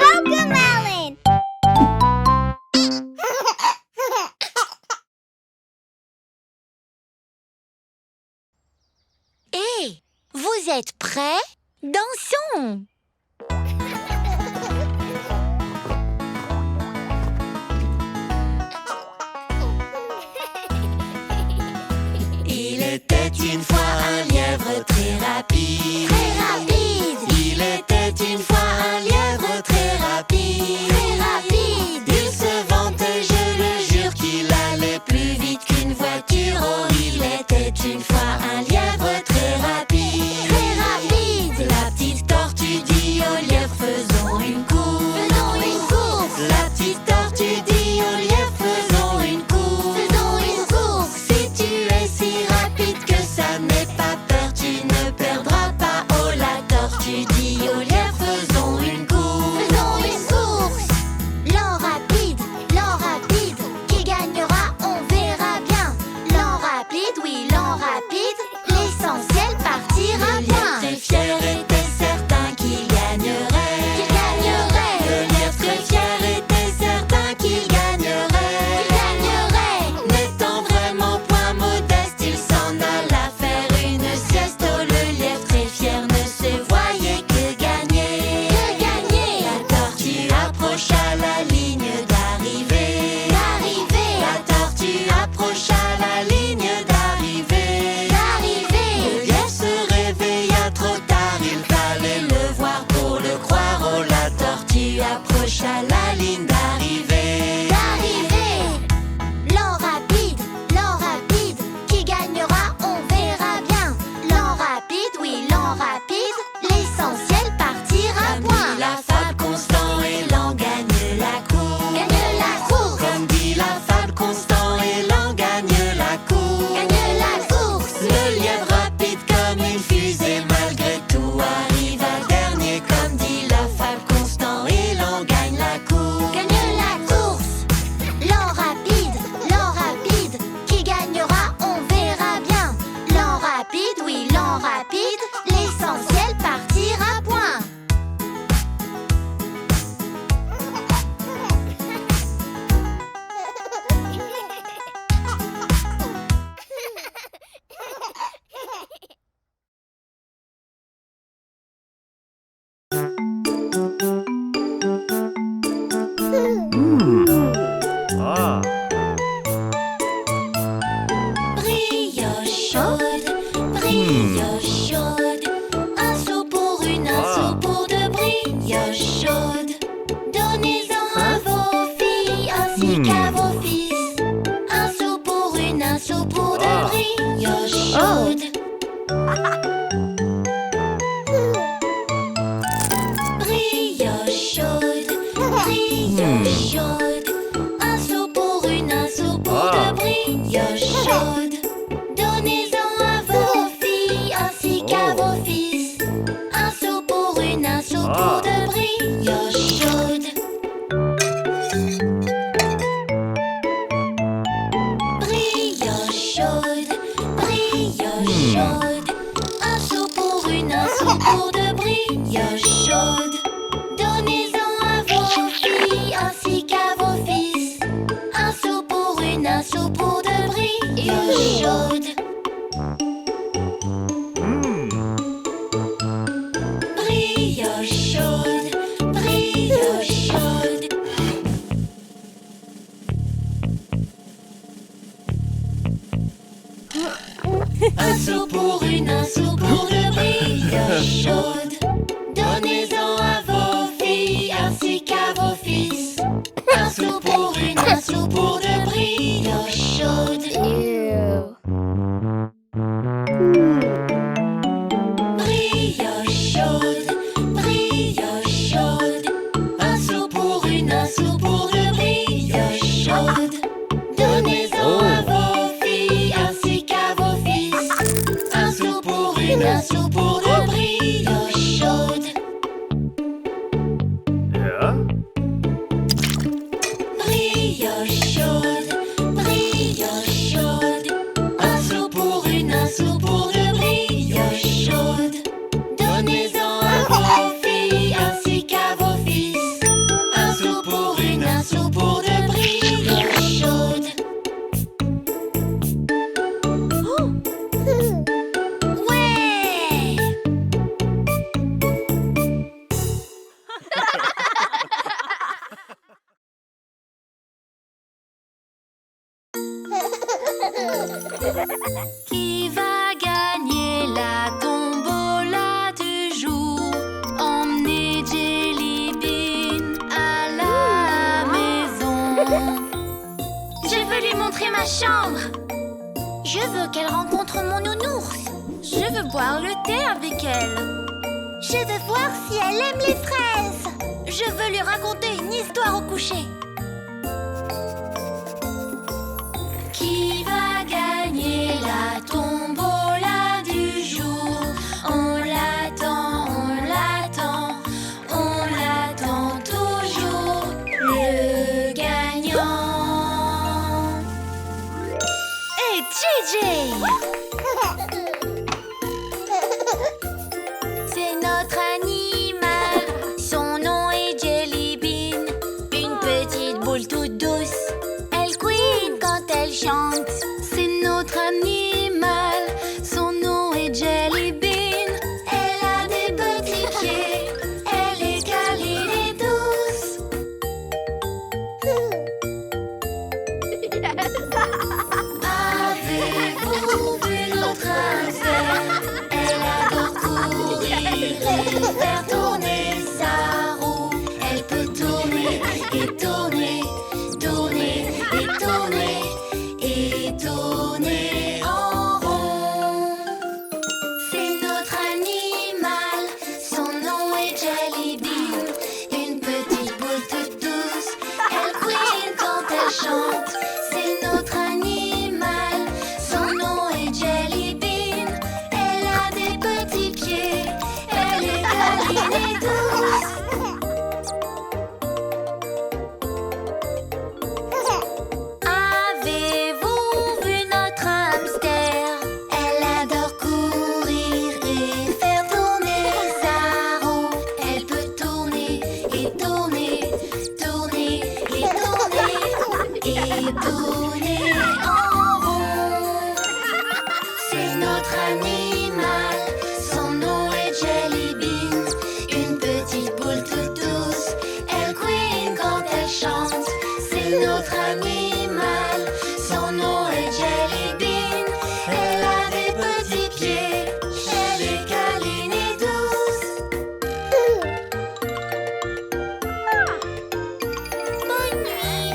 Cocomelon! Hé, vous êtes prêts? Dansons! Il était une fois un lièvre très rapide. Très rapide! Il était une fois un lièvre très rapide. Très rapide! Il se vantait, je le jure, qu'il allait plus vite qu'une voiture. Oh, il était une fois un lièvre très rapide. Très rapide! La petite tortue dit au lièvre, faisons une course. Faisons une course! La petite tortue dit au lièvre, faisons une course. Faisons une course! Si tu es si rapide que ça, n'aie pas peur, tu ne perdras pas. Oh, la tortue dit au lièvre, faisons une course. Faisons une course! Lent rapide, qui gagnera, on verra bien. Lent rapide, oui, lent rapide, l'essentiel partira Le lièvre point. très fier était certain qu'il gagnerait. Qu'il gagnerait, Le lièvre très fier était certain qu'il gagnerait. qu'il gagnerait. N'étant vraiment point modeste, il s'en alla faire une sieste. Oh, le lièvre très fier ne se voyait que gagner. Que gagner, La tortue approcha la ligne d'arrivée. d'arriver, La tortue approcha la ligne d'arrivée. d'arriver. Le lièvre se réveilla trop tard, il fallait le voir pour le croire. Oh, la tortue approcha la ligne d'arrivée. D'arriver, lent rapide, qui gagnera, on verra bien. Lent rapide, oui, lent rapide, l'essentiel partira Comme point. dit la fable, Constant et Lent gagne la course. Gagne la course, Comme dit la fable, Constant et Lent gagne la course. gagne la course. Le lièvre rapide comme une fusée, malgré tout arriva dernier. Comme dit la fable, Constant et Lent gagne la course. Gagne la course, lent rapide, qui gagnera, on verra bien. Lent rapide, oui, lent rapide, l'essentiel partira point. Brioche chaude, un sou pour une, un sou pour deux brioches chaudes. Donnez-en à vos filles ainsi qu'à vos fils. Un sou pour une, un sou pour deux brioches chaudes. Brioche chaude, un sou pour une, un sou pour deux brioches chaudes. Donnez-en à vos filles ainsi qu'à vos fils. Un sou pour une, un sou pour deux brioches chaudes. Brioche chaude, un sou pour une, un sou pour deux brioches chaudes. Donnez-en à vos filles ainsi qu'à vos fils. Un sou pour une, un sou pour deux brioches chaudes. Brioche chaude, brioche chaude. Un sou pour une, un sou pour deux brioches chaudes. Donnez-en à vos filles ainsi qu'à vos fils. Un sou pour une, un sou pour deux brioches chaudes. Brioche chaude, un sou pour une, un sou pour deux brioches chaudes. Donnez-en à vos filles ainsi qu'à vos fils. Un sou pour une, un sou pour deux brioches chaudes. Brioche chaude, chambre. Je veux qu'elle rencontre mon nounours. Je veux boire le thé avec elle. Je veux voir si elle aime les fraises. Je veux lui raconter une histoire au coucher. Qui va gagner la tombola du jour? On l'attend, on l'attend, on l'attend toujours. Le gagnant. Et JJ! C'est notre animal. Son nom est Jelly Bean. Une petite boule toute douce. Elle couine quand elle chante. C'est notre animal. Son nom est Jelly Bean. Elle a des petits pieds. Elle est câline et douce. Avez-vous vu notre hamster? Elle adore courir et faire tourner sa roue. Elle peut tourner et tourner, tourner et tourner et tourner en rond. C'est notre animal, son nom est Jelly Bean. Une petite boule toute douce, elle couine quand elle chante. C'est notre animal, son nom est Jelly Bean. Elle a des petits pieds, elle est câline et douce. Avez-vous vu notre hamster? Elle adore courir et faire tourner sa roue. Elle peut tourner et tourner, tourner et tourner et tourner en rond. C'est notre animal, son nom est Jelly Bean. Une petite boule toute douce, elle couine quand elle chante. C'est notre animal, son nom est Jelly Bean. Elle a des petits pieds, elle est câline et douce. Bonne nuit.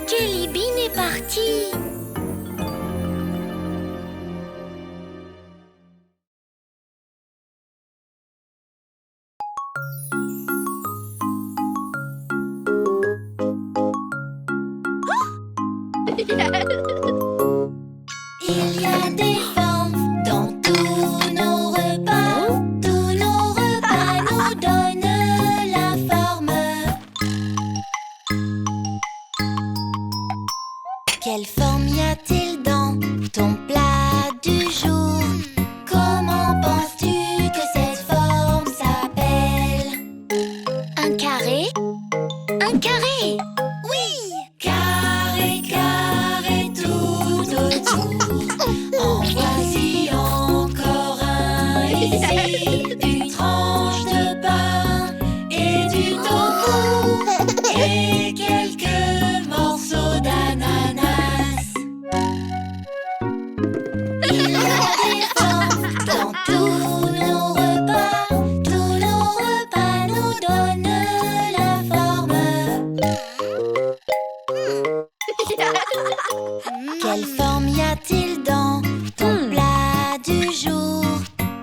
Jelly Bean est parti. Il y a des formes dans tous nos repas. Tous nos repas nous donnent la forme. Quelle forme y a-t-il dans ton plat du jour? Comment penses-tu que cette forme s'appelle? Un carré? Un carré! Oui! Carré, carré tout autour. En voici encore un ici. Une tranche de pain et du tofu. Et quelques morceaux d'ananas. Il y a des formes dans tous nos repas. Tous nos repas nous donnent la forme. Quelle forme y a-t-il dans ton plat du jour?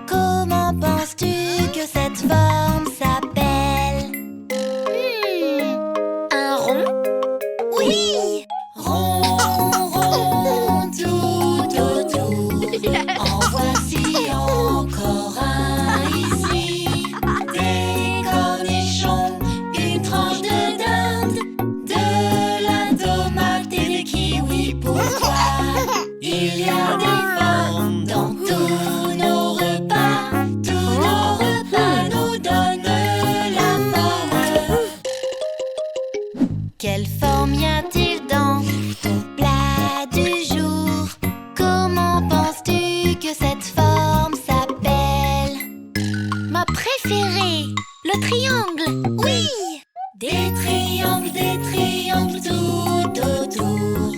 Comment penses-tu que cette forme s'appelle? Un rond? Oui! Rond, rond, tout autour. En voici encore un ici. Des cornichons, une tranche de dinde, de la tomate et des kiwis pour toi. Il y a des formes dans tous nos repas. Tous nos repas nous donnent la forme. Quelle forme y a-t-il dans ton plat du jour? Comment penses-tu que cette forme s'appelle? Ma préférée, le triangle. Oui! Des triangles tout autour.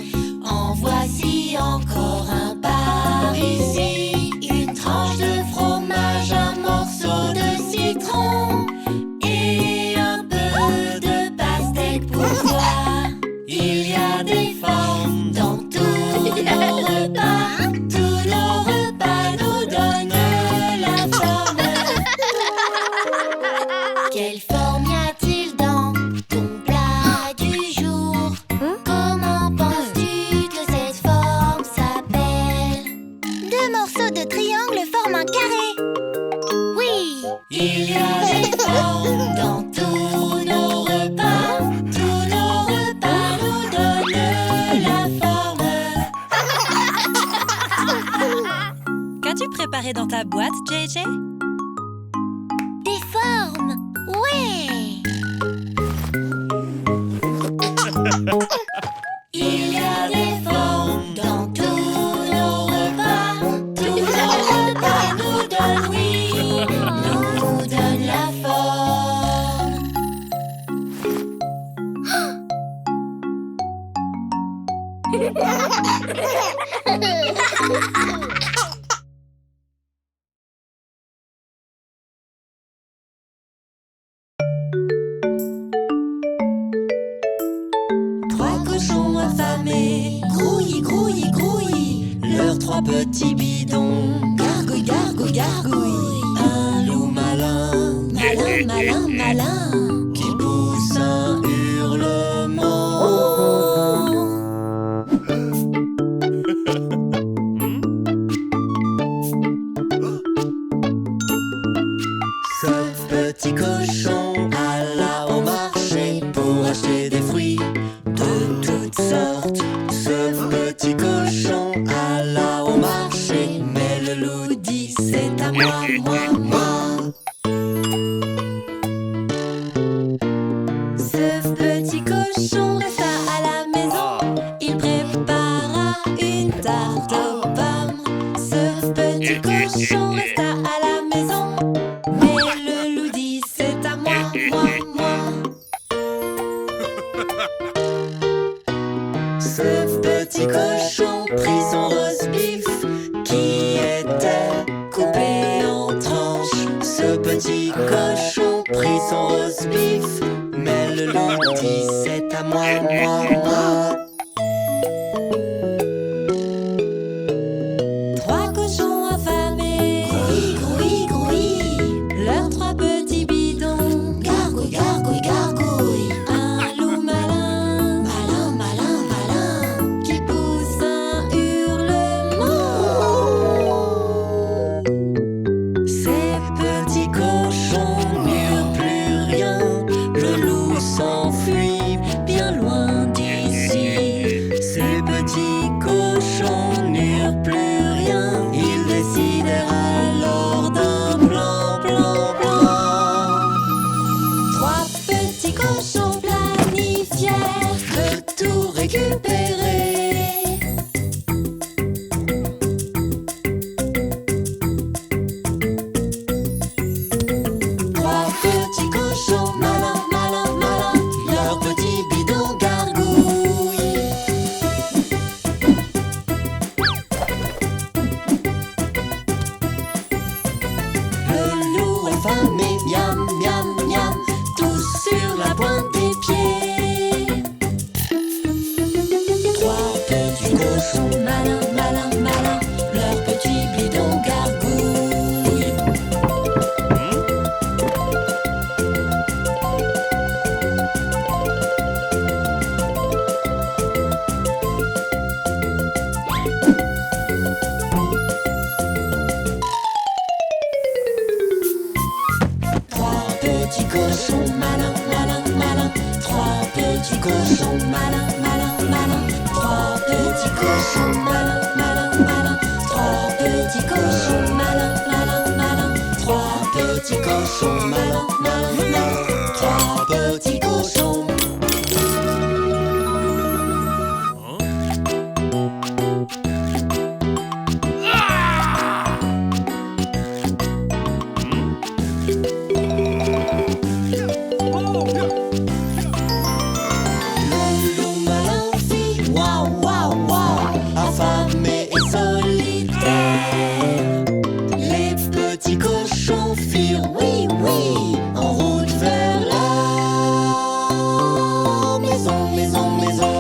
petit bidon. Gargouille, gargouille, gargouille. Un loup malin, malin, malin, malin, qui pousse un hurlement. Ce petit cochon alla au marché pour acheter des fruits de toutes sortes. Ce petit cochon alla au marché, mais le loup dit c'est à moi, moi, moi. Ce petit cochon resta à la maison, il prépara une tarte aux pommes. Ce petit cochon resta à la maison, mais le loup dit c'est à moi, moi, moi. Ce petit cochon prit son roast-beef qui était coupé en tranches. Ce petit cochon prit son roast-beef, mais le loup dit c'est à moi, moi, moi. Trois cochons affamés, grouille, grouille, grouille, leurs trois petits bidons. Gargouille, gargouille, gargouille. Un loup malin, malin, malin, malin, qui pousse un hurlement. Ces petits cochons n'eurent plus rien. Le loup s'enfuit bien loin d'ici. Ces petits cochons n'eurent plus rien. Ils décidèrent alors d'un plan, plan, plan. Trois petits cochons planifièrent de tout récupérer. Trois petits cochons malins, malins, malins, leur petit bidon gargouille. Le loup affamé, miam, miam, miam, tous sur la pointe des pieds. Trois petits cochons malins, malins, malins, leur petit bidon gargouille. Trois petits cochons malins, malins, malins, trois petits cochons malins, malins, malins, trois petits cochons malins, malins, malins, trois petits cochons malins, malins, malins, trois petits cochons malins, malins, malins, trois petits cochons. Le loup malin fit waouh, waouh, waouh, affamé et solitaire. Les petits cochons firent oui, oui, en route vers la maison, maison, maison.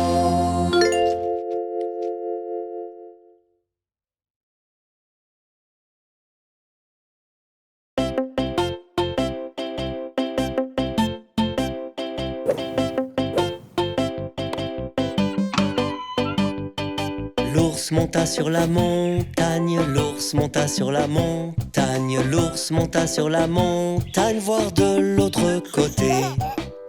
L'ours monta sur la montagne, l'ours monta sur la montagne, l'ours monta sur la montagne, voir de l'autre côté.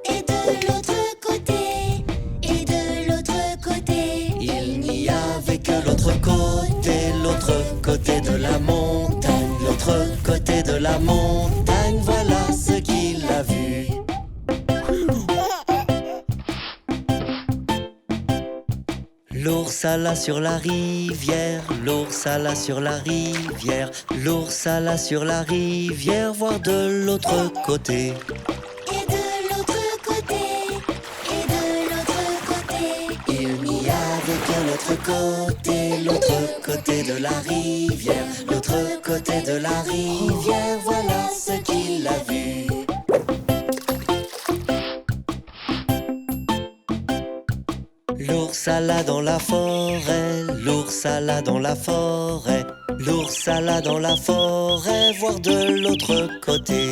Et de l'autre côté, et de l'autre côté, Il n'y avait que l'autre côté de la montagne, l'autre côté de la montagne, voilà ce qu'il a vu. L'ours alla sur la rivière, l'ours alla sur la rivière, l'ours alla sur la rivière, voir de l'autre côté. et de l'autre côté, et de l'autre côté. Il n'y avait que l'autre côté de la rivière, l'autre côté de la rivière, voilà ce qu'il a vu. L'ours alla dans la forêt, l'ours alla dans la forêt, L'ours alla dans la forêt voir de l'autre côté.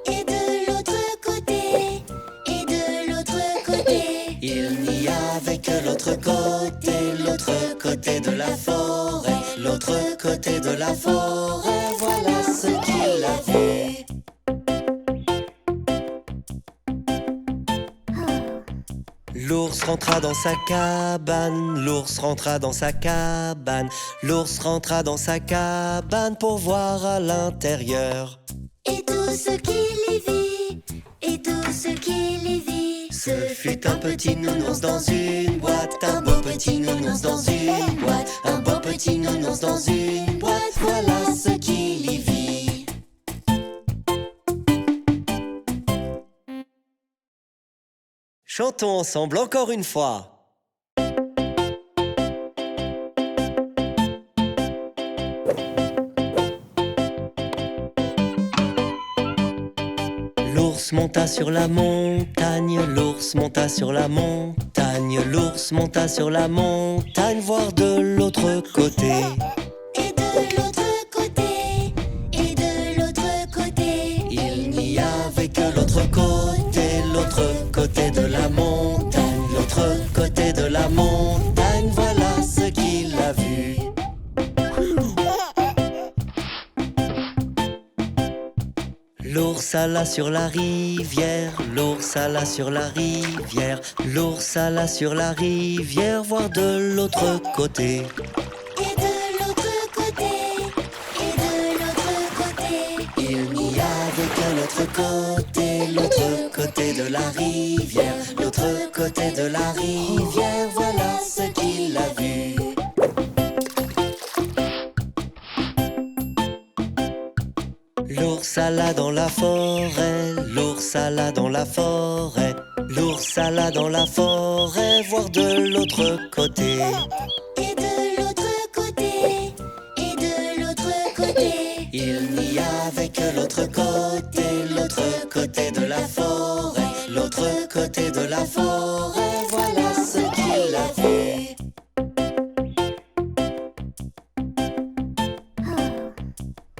Et de l'autre côté, et de l'autre côté. Il n'y avait que l'autre côté de la forêt. L'autre côté de la forêt, voilà ce qu'il a vu. L'ours rentra dans sa cabane, l'ours rentra dans sa cabane, l'ours rentra dans sa cabane pour voir à l'intérieur. Et tout ce qu'il y vit, et tout ce qu'il y vit. Ce fut un petit nounours dans une boîte, un beau petit nounours dans une boîte, un beau petit nounours dans une boîte, voilà ce qu'il y vit. Chantons ensemble encore une fois. L'ours monta sur la montagne, l'ours monta sur la montagne, l'ours monta sur la montagne, voir de l'autre côté. Et de l'autre côté, et de l'autre côté. Il n'y avait que l'autre côté de la montagne, l'autre côté de la montagne, voilà ce qu'il a vu. L'ours alla sur la rivière, l'ours alla sur la rivière, l'ours alla sur la rivière, voir de l'autre côté. Et de l'autre côté, et de l'autre côté. Il n'y avait que l'autre côté de la rivière, l'autre côté de la rivière, voilà ce qu'il a vu. L'ours alla dans la forêt, l'ours alla dans la forêt, l'ours alla dans la forêt, voir de l'autre côté. Et de l'autre côté, et de l'autre côté. Il n'y avait que l'autre côté de la forêt, l'autre côté de la forêt, voilà ce qu'il a vu.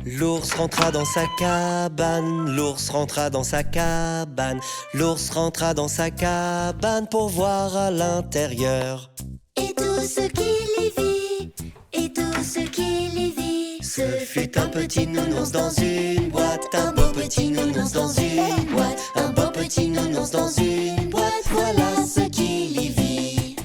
L'ours rentra dans sa cabane, l'ours rentra dans sa cabane, l'ours rentra dans sa cabane pour voir à l'intérieur. Et tout ce qu'il y vit, et tout ce qu'il y vit. Ce fut un petit nounours dans une boîte, un beau petit nounours dans une boîte, un beau petit nounours dans une boîte, voilà ce qu'il y vit.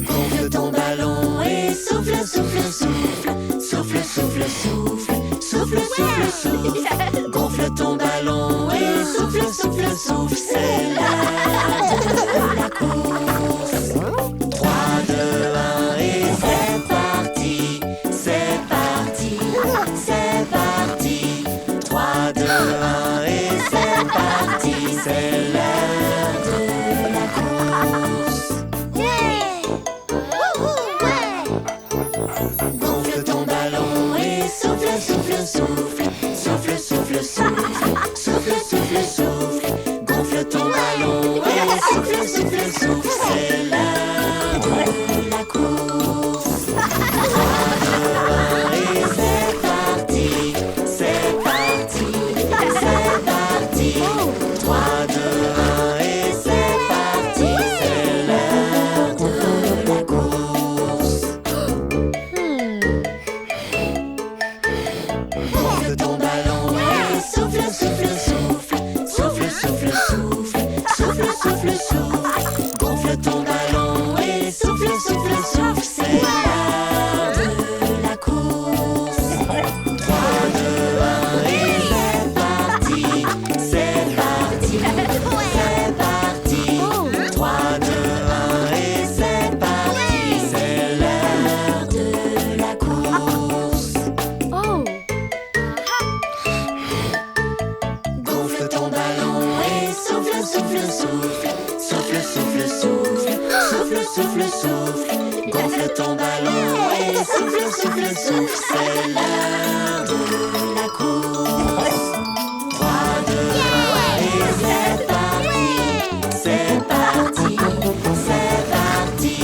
Gonfle ton ballon et souffle, souffle, souffle, souffle, souffle, souffle, souffle, souffle, souffle. Gonfle ton ballon et souffle, souffle, souffle, c'est l'heure de la course. 3, 2, 1 et c'est parti, c'est parti, c'est parti. 3, 2, 1 et c'est parti, c'est l'heure de la course. Gonfle ton ballon et souffle, souffle, souffle, souffle, souffle, souffle, souffle, souffle, souffle. Gonfle ton ballon et souffle, souffle, souffle, c'est l'heure de la course. 3, 2, 1 et c'est parti, c'est parti, c'est parti. 3, 2, 1 et c'est parti, c'est l'heure de la course. Gonfle ton ballon et souffle, souffle, souffle, souffle, souffle, souffle, souffle, souffle, souffle. Gonfle ton ballon et souffle, souffle, souffle, c'est l'heure de la course. 3, 2, 1 et c'est parti, c'est parti, c'est parti. 3, 2, 1 et c'est parti, c'est l'heure de la course. Gonfle ton ballon Souffle, souffle, souffle, souffle, souffle, souffle. Gonfle ton ballon et souffle, souffle, souffle. C'est l'heure de la course. 3, 2, 1 et c'est parti. C'est parti, c'est parti.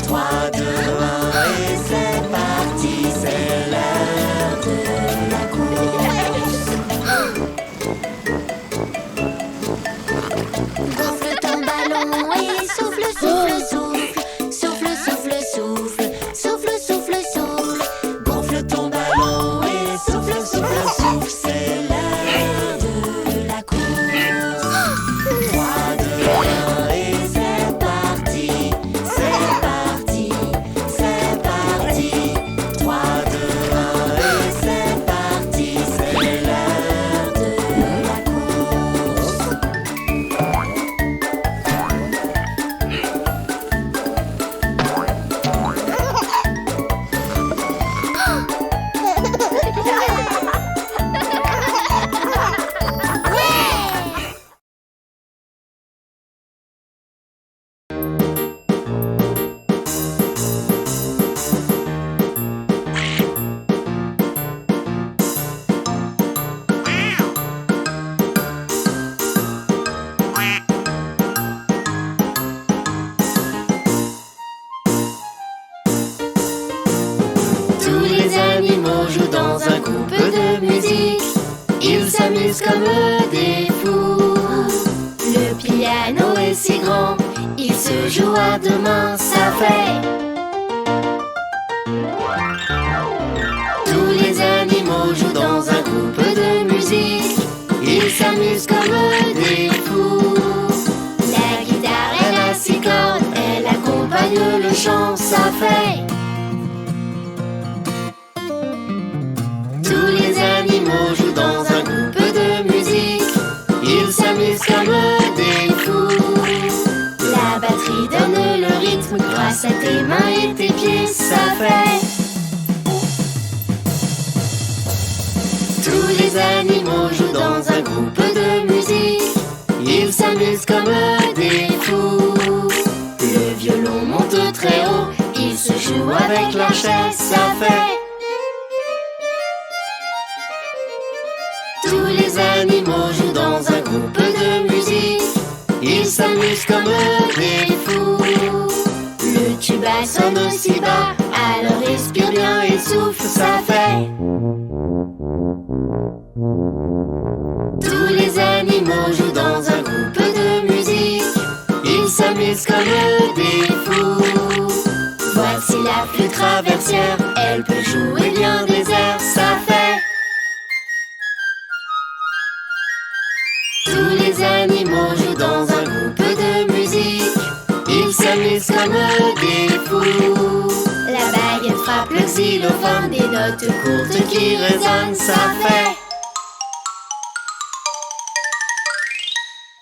3, 2, 1 et c'est parti. C'est l'heure de la course. Gonfle ton ballon et souffle, souffle, souffle. Souffle, souffle, souffle. Souffle, souffle, souffle. Gonfle ton ballon et souffle, souffle, souffle. C'est l'heure de la course. 3, 2, 1 et c'est parti. C'est parti, c'est parti. 3, 2, 1 et c'est parti. C'est l'heure de la course. Tous les animaux jouent dans un groupe de musique. Ils s'amusent comme des fous. Le piano est si grand, il se joue à deux mains, ça fait. Tous les animaux jouent dans un groupe de musique. Ils s'amusent comme des fous. La guitare, elle a 6 cordes, elle accompagne le chant, ça fait. Tous les animaux jouent dans un groupe de musique. Ils s'amusent comme des fous. La batterie donne le rythme grâce à tes mains et tes pieds, ça fait. Tous les animaux jouent dans un groupe de musique. Ils s'amusent comme des fous. Le violon monte très haut, il se joue avec la chaise, ça fait. Tous les animaux jouent dans un groupe de musique. Ils s'amusent comme des fous. Le tuba sonne aussi bas, alors respire bien et souffle, ça fait. Tous les animaux jouent dans un groupe de musique. Ils s'amusent comme des fous. Voici la flûte traversière, elle peut jouer bien des airs, ça fait. Tous les animaux jouent dans un groupe de musique. Ils s'amusent comme des fous. La baguette frappe le xylophone, des notes courtes qui résonnent, ça fait.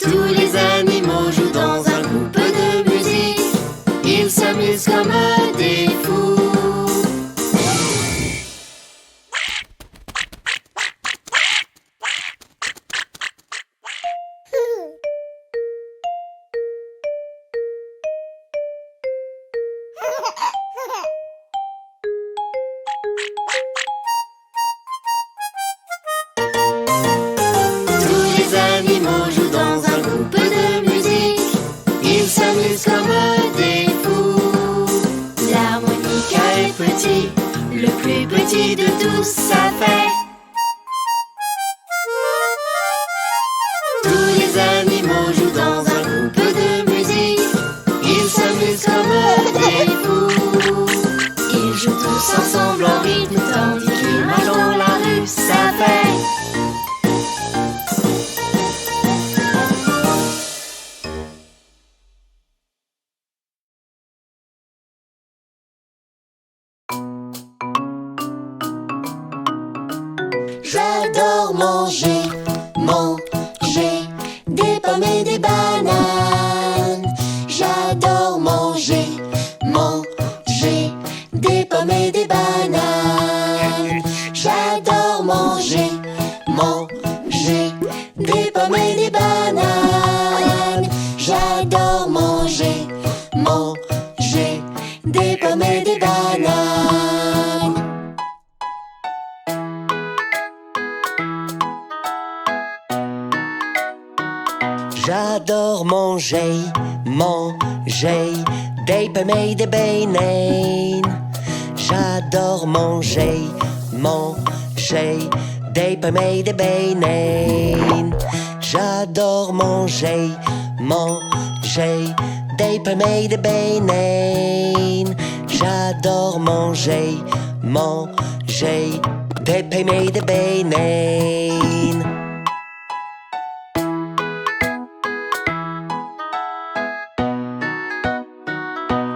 Tous les animaux jouent dans un groupe de musique. Ils s'amusent comme des fous. Tous les animaux jouent dans un groupe de musique. Ils s'amusent comme des fous. L'harmonica est petit, le plus petit de tous, ça fait. Tous les animaux jouent dans un groupe de musique. Ils s'amusent comme des fous. Ils jouent tous ensemble en rythme, tandis qu'ils marchent dans la rue, ça fait. J'adore manger, manger des pommes et des bananes. J'adore manger, manger des pommes et des bananes. J'adore manger, manger des pommes et des bananes. J'adore manger. manger des pommes et des bananes. J'adore manger des pommes et des bananes. J'adore manger des pommes et des bananes. J'adore manger des pommes et des bananes.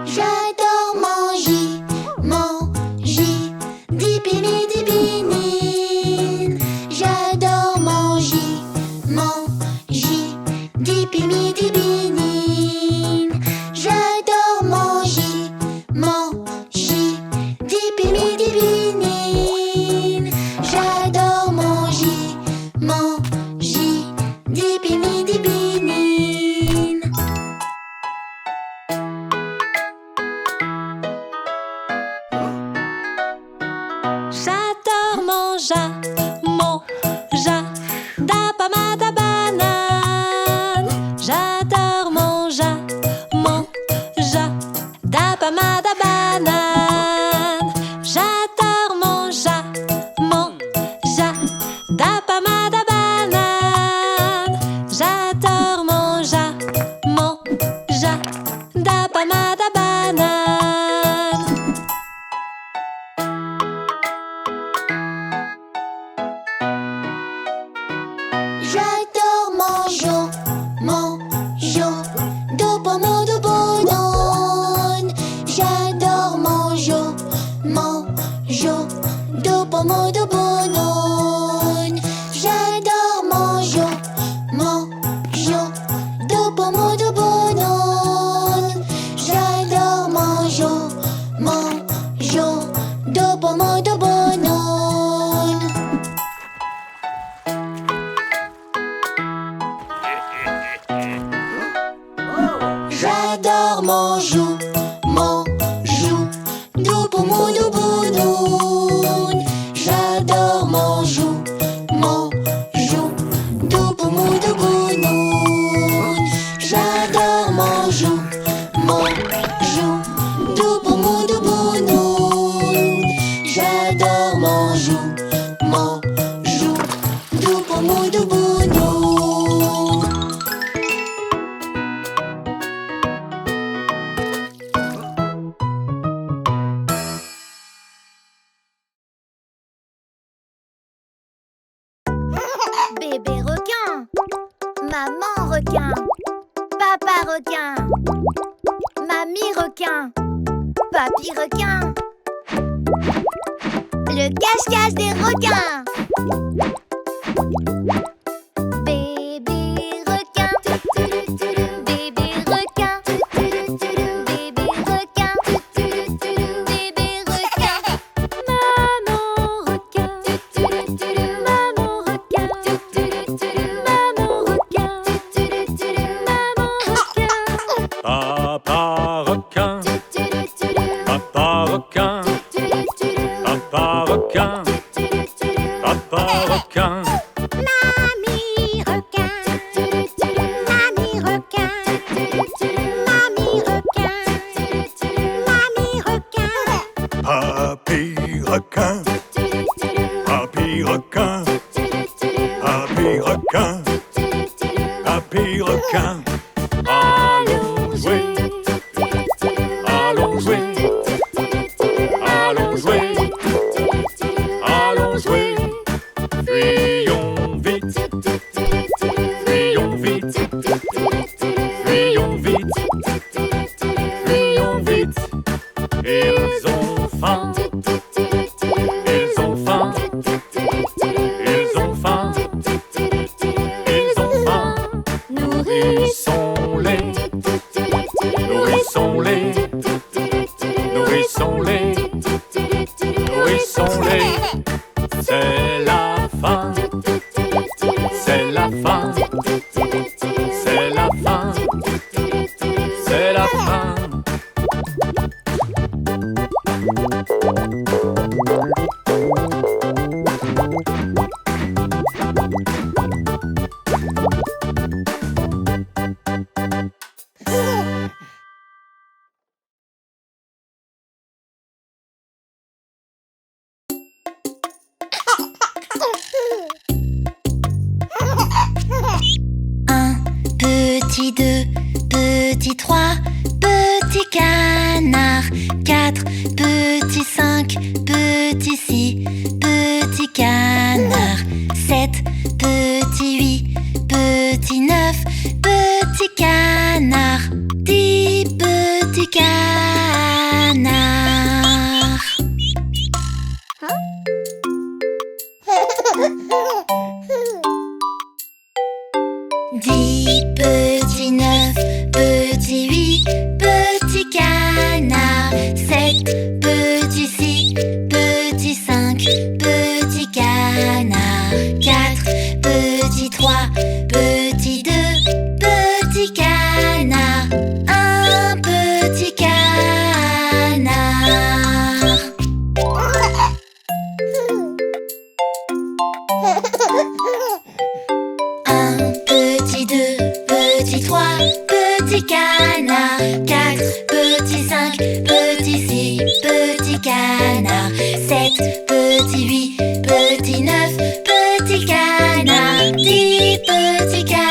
J'adore manger des pommes et des bananes. J'adore manger des pommes et des bananes. J'adore manger des pommes et des bananes. J'adore manger des pommes et des bananes. J'adore manger da pomme da banane. J'adore manger da pomme da banane. J'adore manger da pomme da banane. J'adore manger da pomme da banane. J'adore manger de pommes de banane. J'adore manger de pommes de banane. J'adore manger de pommes de banane. J'adore manger de pommes de banane. J'adore manger de pommes de banane. J'adore manger de pommes de banane. J'adore manger de pommes de banane. J'adore manger de pommes de banane. Bébé requin, maman requin, papa requin, mamie requin, papy requin. Le cache-cache des requins. Bébé requin, bébé requin, bébé requin, bébé requin. Maman requin, maman requin, maman requin, maman requin. Papa requin, papa requin, papa requin, papa requin. Mamie requin, mamie requin, mamie requin, mamie requin. Papy requin, papy requin, papy requin, papy requin. Allons jouer, allons jouer, allons jouer, allons jouer. Fuyons vite, fuyons vite, fuyons vite, fuyons vite. Ils ont faim, ils ont faim, ils ont faim, ils ont faim. Nourrissons-les, nourrissons-les, nourrissons-les, nourrissons-les. C'est la fin, c'est la fin, c'est la fin, c'est la fin. Un, petit deux, petit trois, petit canard. Quatre, petit cinq, petit six, petit canard. Sept, petit huit, petit neuf, petit canard. 10 petits canards. 10 petits neuf, petits huit, petits canards. 7 petits six, petits cinq, petits canards. 4 petits trois, petits deux, petits canards. Un petit canard. Un petit deux, petit trois, petit canard. 4 petits cinq, petits six, petits canards. 7 petits huit, petits neuf, petits canards. 10 petits canards.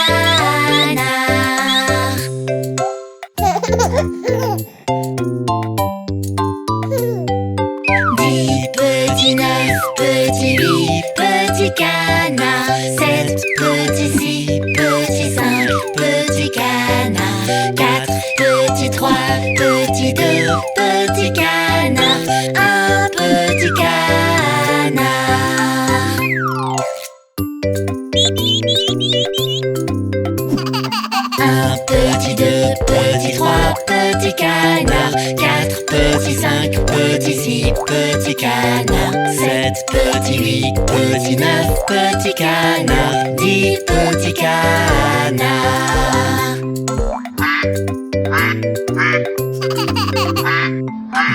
10 petits neuf, petits huit, petits canards. 7 petits six, petits cinq, petits canards. 4 petits trois, petits deux, petits canards. Un petit canard. Un petit deux, petit trois, petit canard. 4 petits cinq, petits six, petits canards. 7 petits huit, petits neuf, petits canards. 10 petits canards.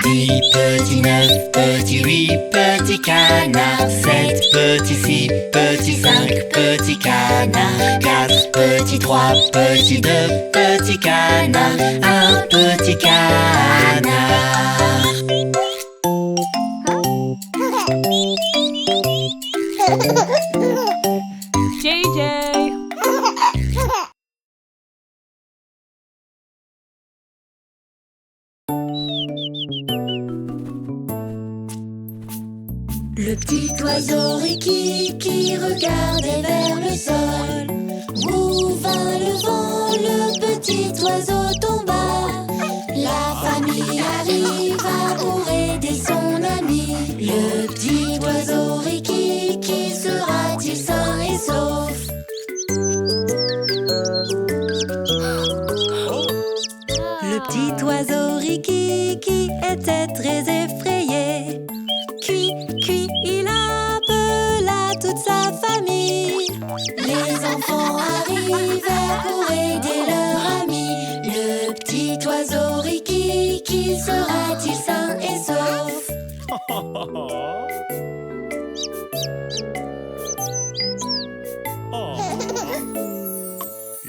10 petits neuf, petits huit, petits canards. 7 petits six, petits cinq, petits canards. 4 petits trois, petits deux, petits canards. Un petit canard. JJ. Le petit oiseau Ricky qui regardait vers le sol. Où vint le vent, le petit oiseau tomba. La famille arriva pour aider son ami. Le petit oiseau Ricky qui sera-t-il sain et sauf? Le petit oiseau Ricky qui était très effrayé. Cui, cui, il appela toute sa famille. Les enfants arrivèrent pour aider leur ami. Le petit oiseau Ricky, qui sera-t-il sain et sauf?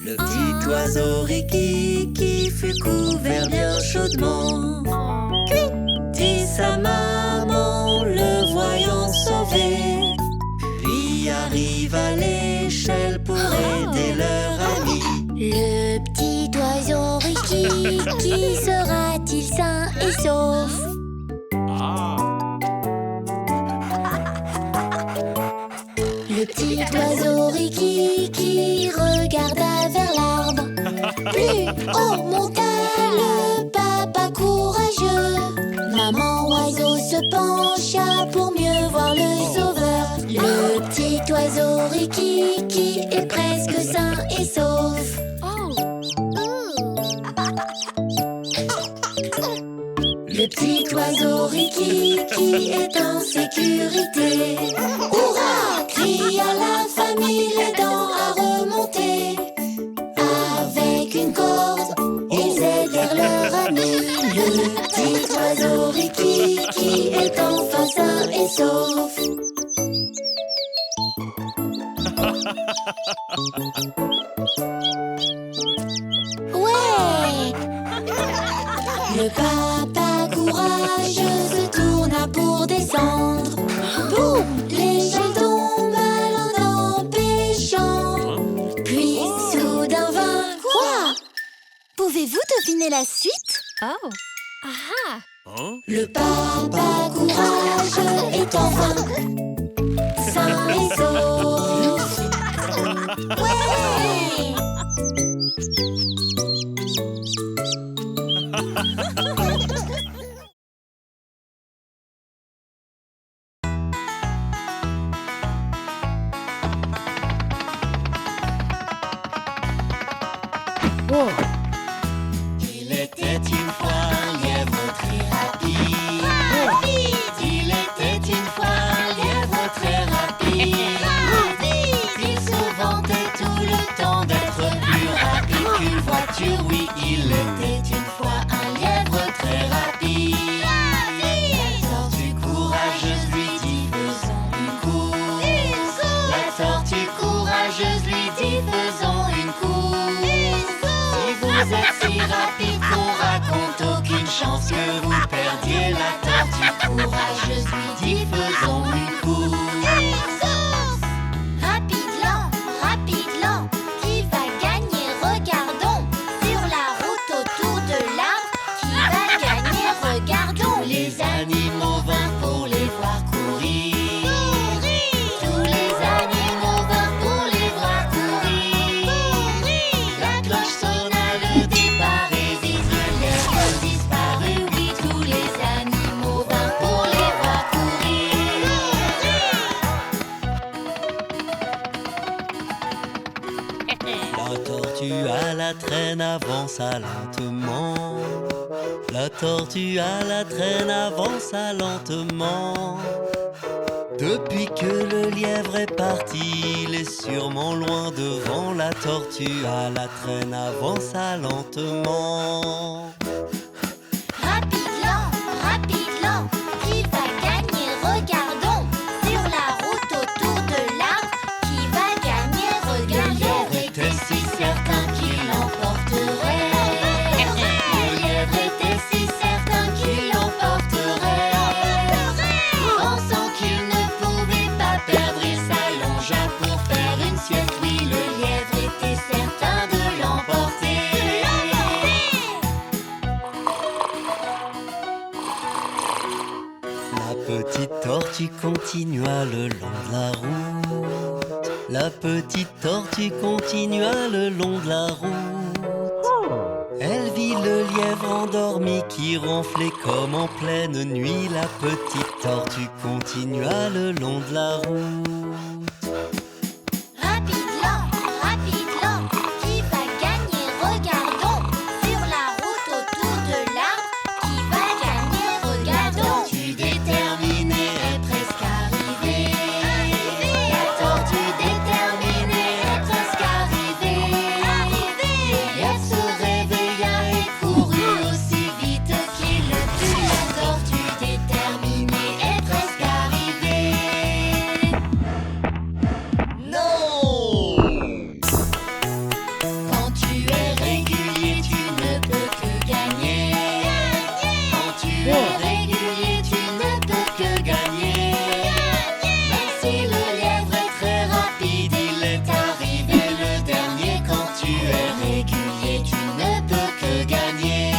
Le petit oiseau Ricky qui fut couvert bien chaudement. Cui, dit sa maman, le voyant sauvé. Puis arrive à l'échelle pour aider leur ami. Le petit oiseau Ricky, qui sera-t-il sain et sauf? Le petit oiseau Ricky qui regarda vers l'arbre. Plus haut monta le papa courageux. Maman oiseau se pencha pour mieux voir le sauveur. Le petit oiseau Ricky qui est presque sain et sauf. Le petit oiseau Ricky qui est en sécurité. Hurrah! Cria la famille, les dents à remonter. Avec une corde, ils aidèrent leur ami. Le petit oiseau Ricky qui est enfin sain et sauf. Ouais! Le papa courageux se tourna pour descendre. Boum! L'échelle tombe, Pouvez-vous deviner la suite? Oh. Ah. Hein? Le papa courage est enfin sain et sauf. Ouais! Il était une fois un lièvre très rapide. Il était une fois un lièvre très rapide. Il se vantait tout le temps d'être plus rapide qu'une voiture. Oui, il était une fois un lièvre très rapide. La tortue courageuse lui dit faisons une course. La tortue courageuse lui dit faisons une course. Si vous êtes si rapide qu'on raconte aucune chance que vous perdiez, la tortue courageuse lui dit faisons une course. Rapide, lent, qui va gagner? Regardons sur la route autour de l'arbre. Qui va gagner? Regardons. Tous les animaux vinrent pour les voir courir. Tous les animaux vinrent pour les voir courir. La cloche sonna, le départ et vite le lièvre disparut. Oui, tous les animaux vinrent pour les voir courir. La tortue à la traîne avança lentement. La tortue à la traîne avança lentement. Depuis que le lièvre est parti, il est sûrement loin devant. La tortue à la traîne avança lentement. Rapide, lent, qui va gagner? Regardons sur la route autour de l'arbre. Qui va gagner? Le Regardons. lièvre était si certain qu'il l'emporterait. Le lièvre était si certain qu'il l'emporterait. Pensant qu'il ne pouvait pas perdre, il s'allongea pour faire une sieste. Oui, le lièvre était certain de l'emporter. La petite tortue continua le long de la route. La petite tortue continua le long de la route. Elle vit le lièvre endormi qui ronflait comme en pleine nuit. La petite tortue continua le long de la route. Rapide, lent, qui va gagner? Regardons sur la route autour de l'arbre. Qui va gagner? Regardons. La tortue déterminée est presque arrivée. La tortue déterminée est presque arrivée. Le lièvre se réveilla et courut aussi vite qu'il le put. La tortue déterminée est presque arrivée. Non! Quand tu es régulier, tu ne peux que gagner. Quand tu es régulier, tu ne peux que gagner. Même si le lièvre est très rapide, il est arrivé le dernier. Quand tu es régulier, tu ne peux que gagner.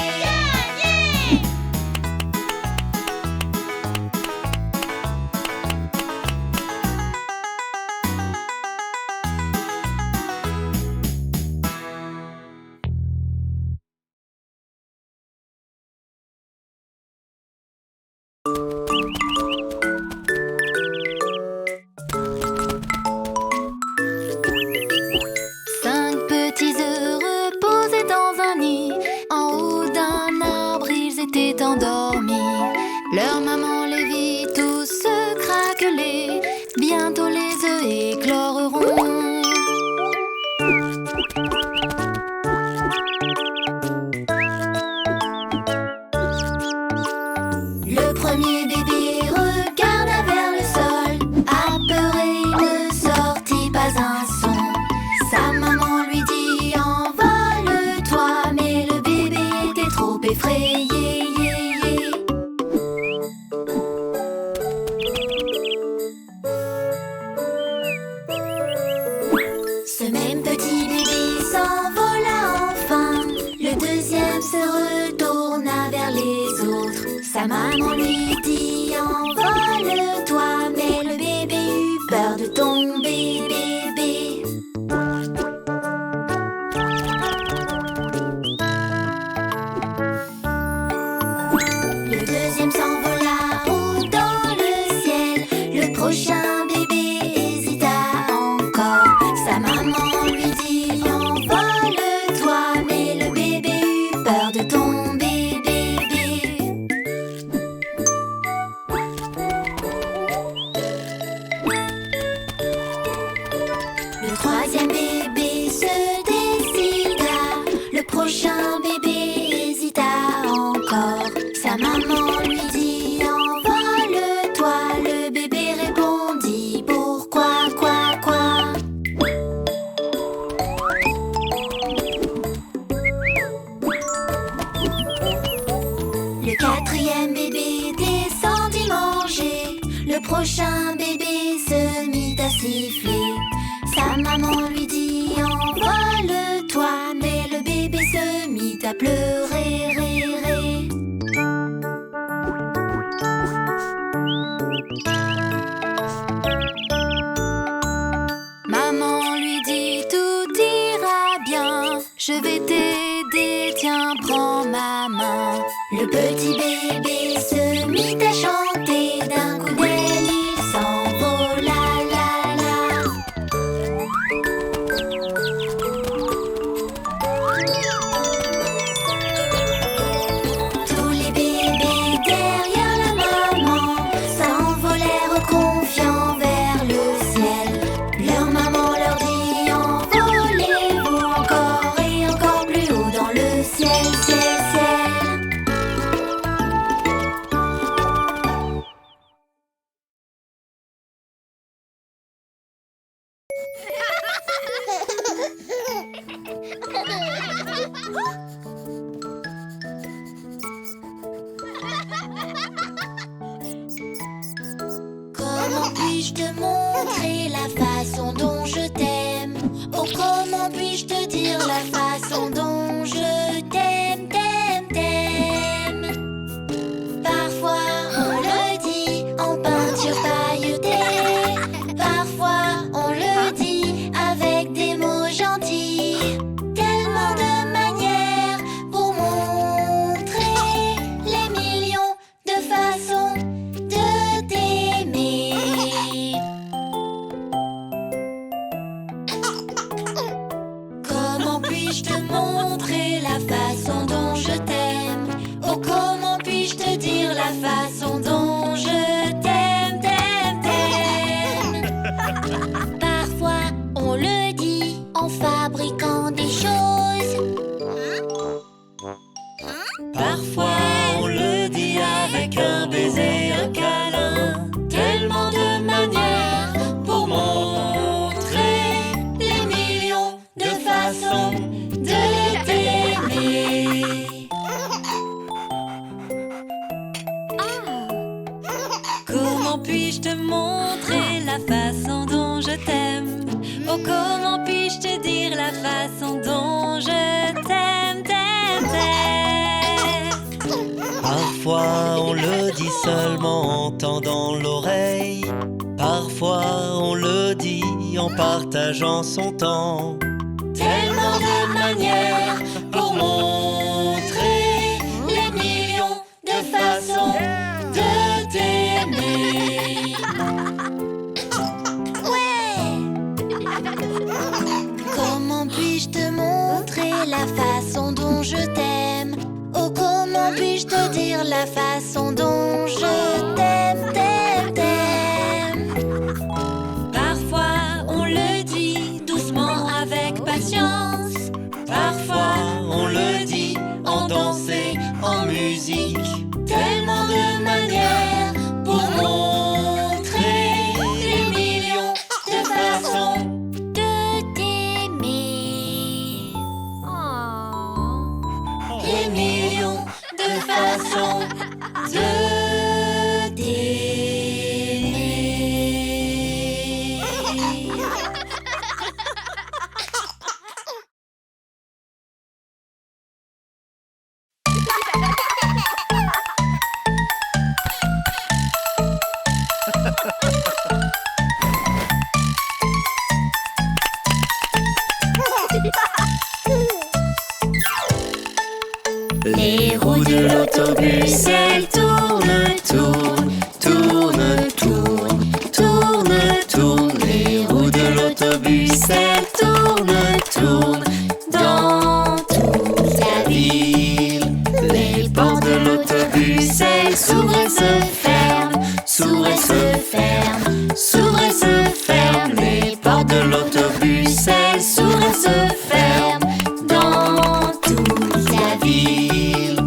Cinq petits heureux posés dans un nid. En haut d'un arbre, ils étaient endormis. Leur maman les vit tous se craqueler. Bientôt les œufs écloreront. Le premier bébé regarda vers le sol. Apeuré, il ne sortit pas un son. Sa maman lui dit envole-toi, mais le bébé était trop effrayé. Ce même petit bébé s'envola enfin. Le deuxième Sa maman lui dit envole-toi, mais le bébé eut peur de tomber, bébé. Le deuxième s'envola haut dans le ciel. Le prochain bébé hésita encore. Sa maman lui dit envole-toi, mais le bébé eut peur de tomber, bébé. Le troisième bébé se décida. Le prochain bébé hésita encore. Sa maman lui dit envole-toi. Le bébé répondit pourquoi, quoi. Le quatrième bébé descendit manger. Le prochain bébé se mit à siffler. Sa maman lui dit envole-toi, mais le bébé se mit à pleurer, ré. Maman lui dit tout ira bien, je vais t'aider, tiens prends ma main. Le petit bébé se mit à chanter, d'un coup d'aile il s'envola, la la. Tous les bébés derrière la maman s'envolèrent confiants vers le ciel. Leur maman leur dit envolez-vous encore et encore plus haut dans le ciel, ciel, ciel. Comment puis-je te montrer la façon dont je t'aime? Oh, comment puis-je te dire la façon dont je t'aime, t'aime, t'aime? Parfois on le dit en peinture pailletée, parfois on le dit avec des mots gentils. Tellement de manières pour montrer les millions de façons de t'aimer. Comment puis-je te montrer la façon dont je t'aime? Oh, comment puis-je te dire la façon dont je t'aime, t'aime, t'aime? Parfois on le dit en fabriquant des choses. Parfois on le dit avec un baiser, un câlin. Tellement de manières pour montrer les millions de façons de t'aimer. Comment puis-je te montrer la façon dont je t'aime? Oh, comment puis-je te dire la façon dont je t'aime, t'aime, t'aime? Parfois on le dit seulement en tendant l'oreille. Parfois on le dit en partageant son temps. Tellement de manières pour montrer les millions de façons de t'aimer. Comment puis-je te montrer la façon dont je t'aime? Oh, comment puis-je te dire la façon dont je t'aime, t'aime, t'aime? Parfois on le dit doucement avec patience. Parfois on le dit en danser, en musique. Tellement de manières pour montrer les millions de façons De t'aimer. les millions de façons de t'aimer. l'autobus, elle tourne, tourne, tourne, tourne, tourne, tourne. Les roues de l'autobus, elles tournent, tournent dans toute la ville. Les portes de l'autobus, elles s'ouvrent et se ferment, s'ouvrent et se ferment, s'ouvrent et se ferment. Les portes de l'autobus, elles s'ouvrent et se ferment dans toute la ville.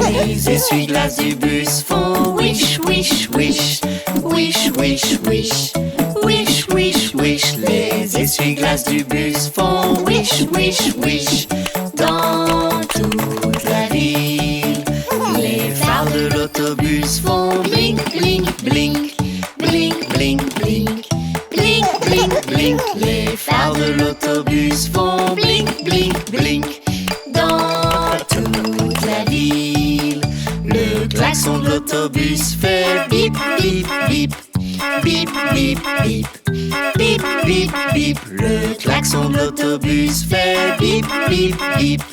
Les essuie-glaces du bus font wish, wish, wish, wish, wish, wish, wish, wish, wish. Les essuie-glaces du bus font wish, wish, wish dans toute la ville. Les phares de l'autobus font blink, blink, blink, blink, blink, blink, blink, blink, blink. Les phares de l'autobus font blink, blink, blink dans toute la ville. Le klaxon de l'autobus fait bip, bip, bip, bip, bip, bip, bip, bip, bip. Le klaxon de l'autobus fait bip, bip, bip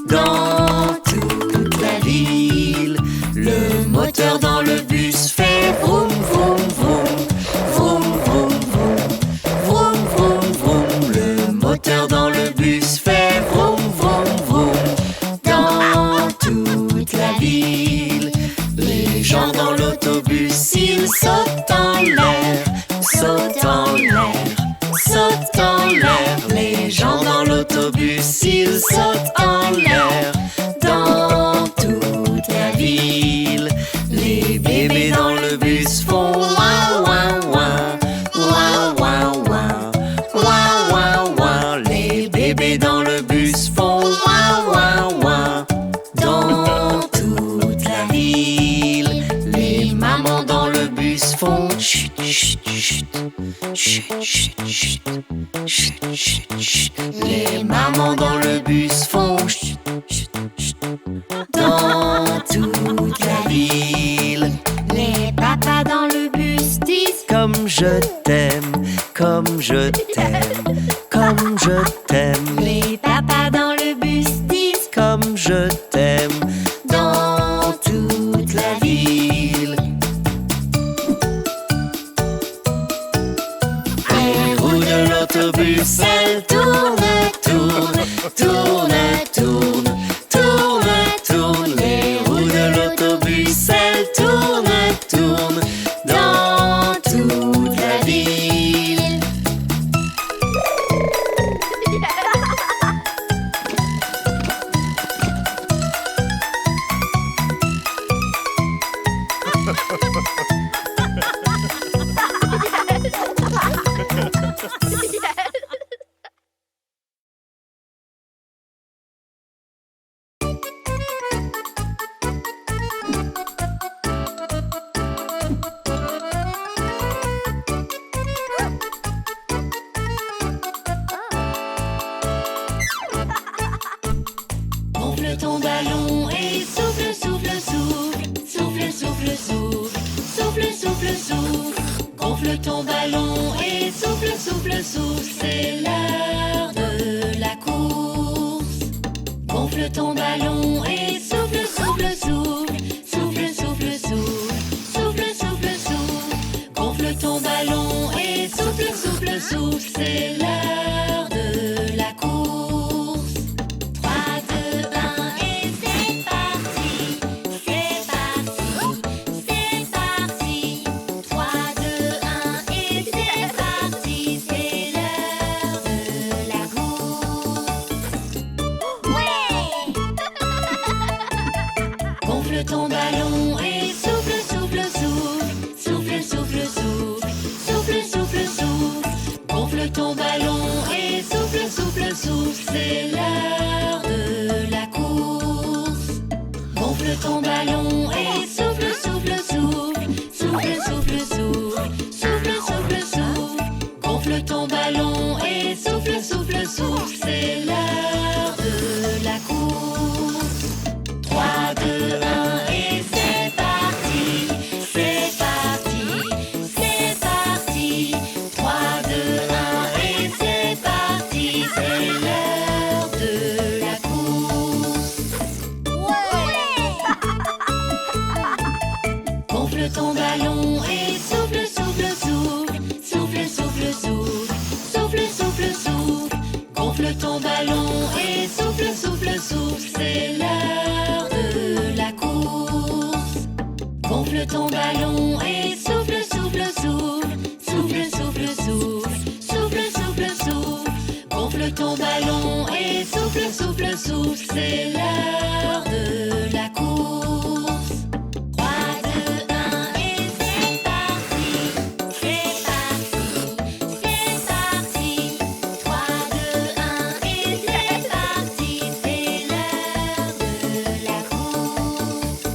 dans toute la ville. Le moteur dans le bus fait vroom, vroom, vroom, vroom, vroom, vroom, vroom, vroom, vroom. Le moteur dans le bus fait vroom, vroom, vroom dans toute la ville. Les gens dans l'autobus, ils sautent en l'air, sautent en l'air, sautent en l'air. Les gens dans l'autobus, ils sautent en l'air dans toute la ville. Les bébés dans le bus font ouin, ouin, ouin, ouin, ouin, ouin, ouin, ouin, ouin. Les bébés dans le bus font ouin, ouin, ouin dans toute la ville. Les mamans dans le bus font chut, chut, chut, chut, chut, chut, chut, chut, chut. Les mamans dans le bus font chut, chut, chut dans toute la ville. Les papas dans le bus disent comme je t'aime, comme je t'aime, comme je t'aime. Les papas dans le bus disent comme je t'aime dans toute la ville. Les roues de l'autobus, elles tournent, tournent, tournent, tournent, tournent, tournent. Les roues de l'autobus, elles tournent, tournent dans toute la ville. Gonfle ton ballon et souffle, souffle, souffle. Souffle, souffle, souffle. Souffle, souffle, souffle. Gonfle ton ballon et souffle, souffle, souffle. C'est l'heure de la course. Gonfle ton ballon et souffle, souffle, souffle. Souffle, souffle, souffle. Souffle, souffle, souffle. Gonfle ton ballon et souffle, souffle, souffle. C'est l'heure de la course. 3, 2, 1 et c'est parti. C'est parti. C'est parti. 3, 2, 1 et c'est parti. C'est l'heure de la course. Ouais! Gonfle ton ballon et souffle, souffle, souffle. Souffle, souffle, souffle. Souffle, souffle, souffle. Gonfle ton ballon et souffle, souffle, souffle. C'est l'heure de la course. Gonfle ton ballon et souffle, souffle, souffle. Souffle, souffle, souffle. Souffle, souffle, souffle. Gonfle ton ballon et souffle, souffle, souffle. C'est l'heure de la course. 3, 2, 1 et c'est parti. C'est parti. C'est parti. 3, 2, 1 et c'est parti. C'est l'heure de la course. Ouais! Gonfle ton ballon et souffle, souffle, souffle. Souffle, souffle, souffle. Souffle, souffle, souffle. Gonfle ton ballon et souffle, souffle, souffle. C'est l'heure de la course. Gonfle ton ballon et souffle, souffle, souffle. Souffle, souffle, souffle. Souffle, souffle, souffle. Gonfle ton ballon et souffle, souffle, souffle. C'est l'heure de la course. 3, 2, 1 et c'est parti. C'est parti. C'est parti. 3, 2, 1 et c'est parti. C'est l'heure de la course.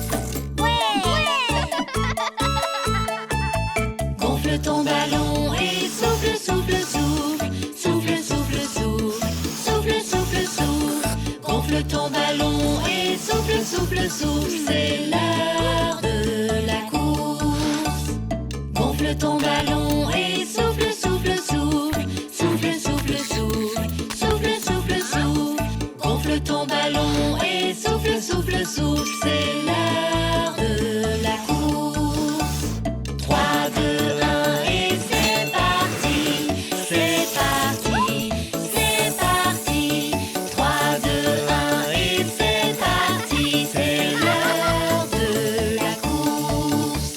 Gonfle ton ballon et souffle, souffle, souffle. Souffle, souffle, souffle. Souffle, souffle, souffle. Gonfle ton ballon et souffle, souffle, souffle. C'est l'heure de la course. Gonfle ton ballon et souffle, souffle, souffle. Souffle, souffle, souffle. Souffle, souffle, souffle. Gonfle ton ballon et souffle, souffle, souffle. C'est l'heure de la course. 3, 2, 1 et c'est parti. C'est parti. C'est parti. 3, 2, 1 et c'est parti. C'est l'heure de la course.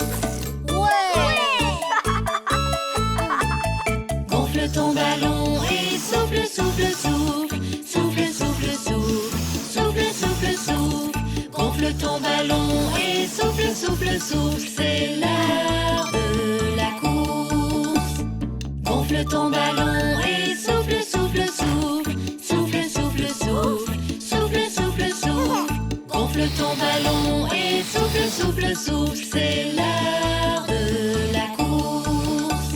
Gonfle ton ballon et souffle, souffle, souffle. Souffle, souffle, souffle. Souffle, souffle, souffle. Gonfle ton ballon et souffle, souffle, souffle. C'est l'heure de la course. Gonfle ton ballon et souffle, souffle, souffle. Souffle, souffle, souffle. Souffle, souffle, souffle. Gonfle ton ballon et souffle, souffle, souffle. C'est l'heure de la course.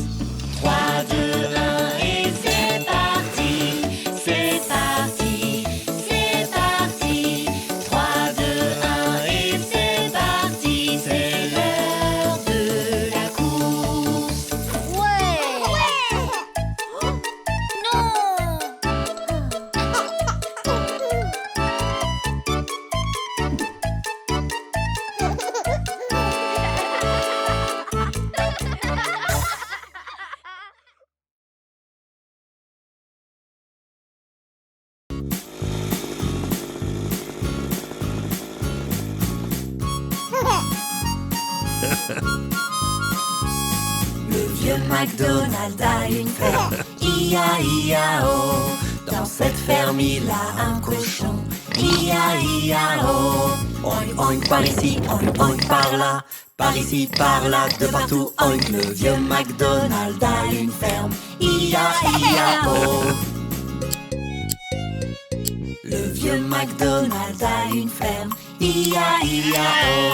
3, 2, 1 et c'est parti. C'est parti. C'est parti. 3, 2, 1 et c'est parti. C'est l'heure de la course. Le vieux McDonald a une ferme, I-A-I-A-O. Dans cette ferme, il a un cochon, I-A-I-A-O. Oink, oink par ici, oink, oink par là. Par ici, par là, de partout, oink. Le vieux McDonald a une ferme, I-A-I-A-O. Le vieux McDonald a une ferme, I-A-I-A-O.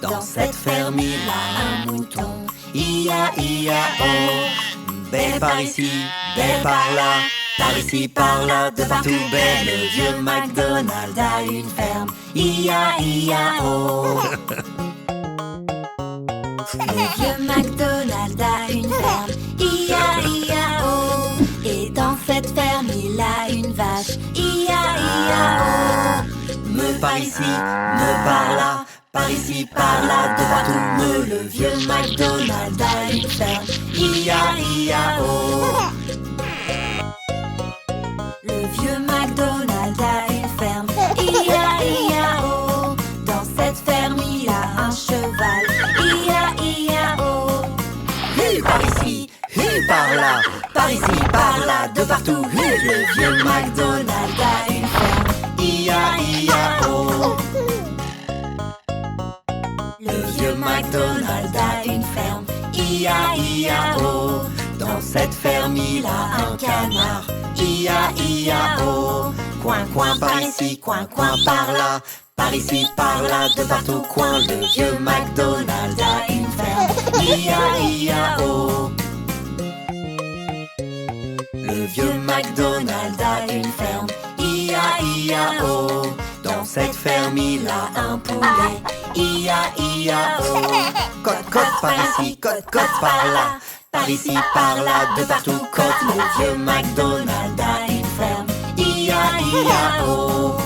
Dans cette ferme, il a un mouton, I-A-I-A-O. Bé par ici, bé par là, par ici, par là, de partout, bé. Le vieux McDonald a une ferme, I-A-I-A-O. Le vieux McDonald a une ferme, I-A-I-A-O. Et dans cette ferme, il a une vache, I-A-I-A-O. Me par ici, me par là, par ici, par là, de partout, me. Le vieux McDonald a une ferme, I-A-I-A-O. Le vieux McDonald a une ferme, I-A-I-A-O. Dans cette ferme, il a un cheval, I-A-I-A-O. Par ici, par là, par ici, par là, de partout, le vieux McDonald a une ferme, I-A-I-A-O. Le vieux McDonald a une ferme, I-A-I-A-O. Dans cette ferme, il a un canard, I-A-I-A-O. Coin, coin par ici, coin, coin par là, par ici, par là, de partout, coin. Le vieux McDonald a une ferme, I-A-I-A-O. Le vieux McDonald a une ferme, I-A-I-A-O. Dans cette ferme, il a un poulet, I-A-I-A-O. Cote, cote par ici, cote, cote par là, par ici, par là, de partout, cote. Le vieux McDonald a une ferme, I-A-I-A-O.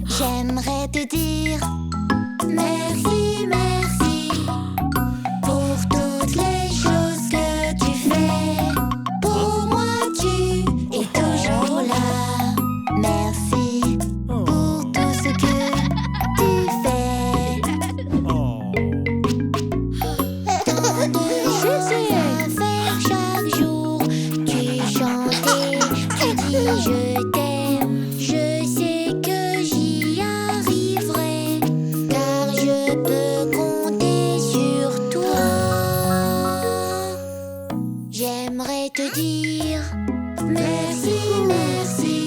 J'aimerais te dire merci, merci pour toutes les choses que tu fais. Pour moi, tu es toujours là. Merci pour tout ce que tu fais. Tant de choses à faire chaque jour. Tu chantes et tu dis je t'aime. Je sais que j'y arriverai, car je peux compter sur toi. J'aimerais te dire merci, merci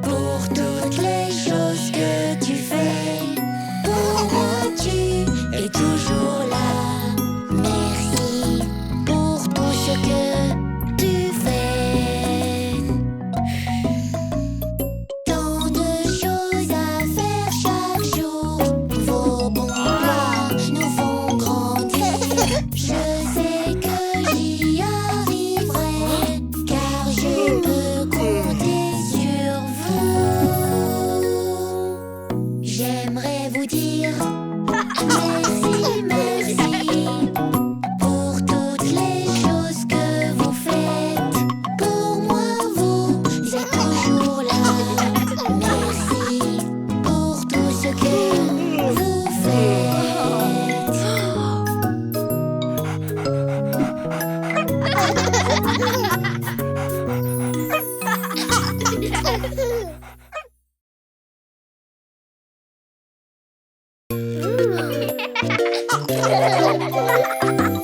pour toutes les choses que tu fais. Pour moi, tu es toujours là. Merci pour tout ce que tu fais. Tant de choses à faire chaque jour. Vos bons plans nous font grandir. Je sais que j'y arriverai, car je peux compter sur vous. J'aimerais vous dire merci, merci pour toutes les choses que vous faites. Pour moi, vous êtes toujours là. Merci pour tout ce que vous faites.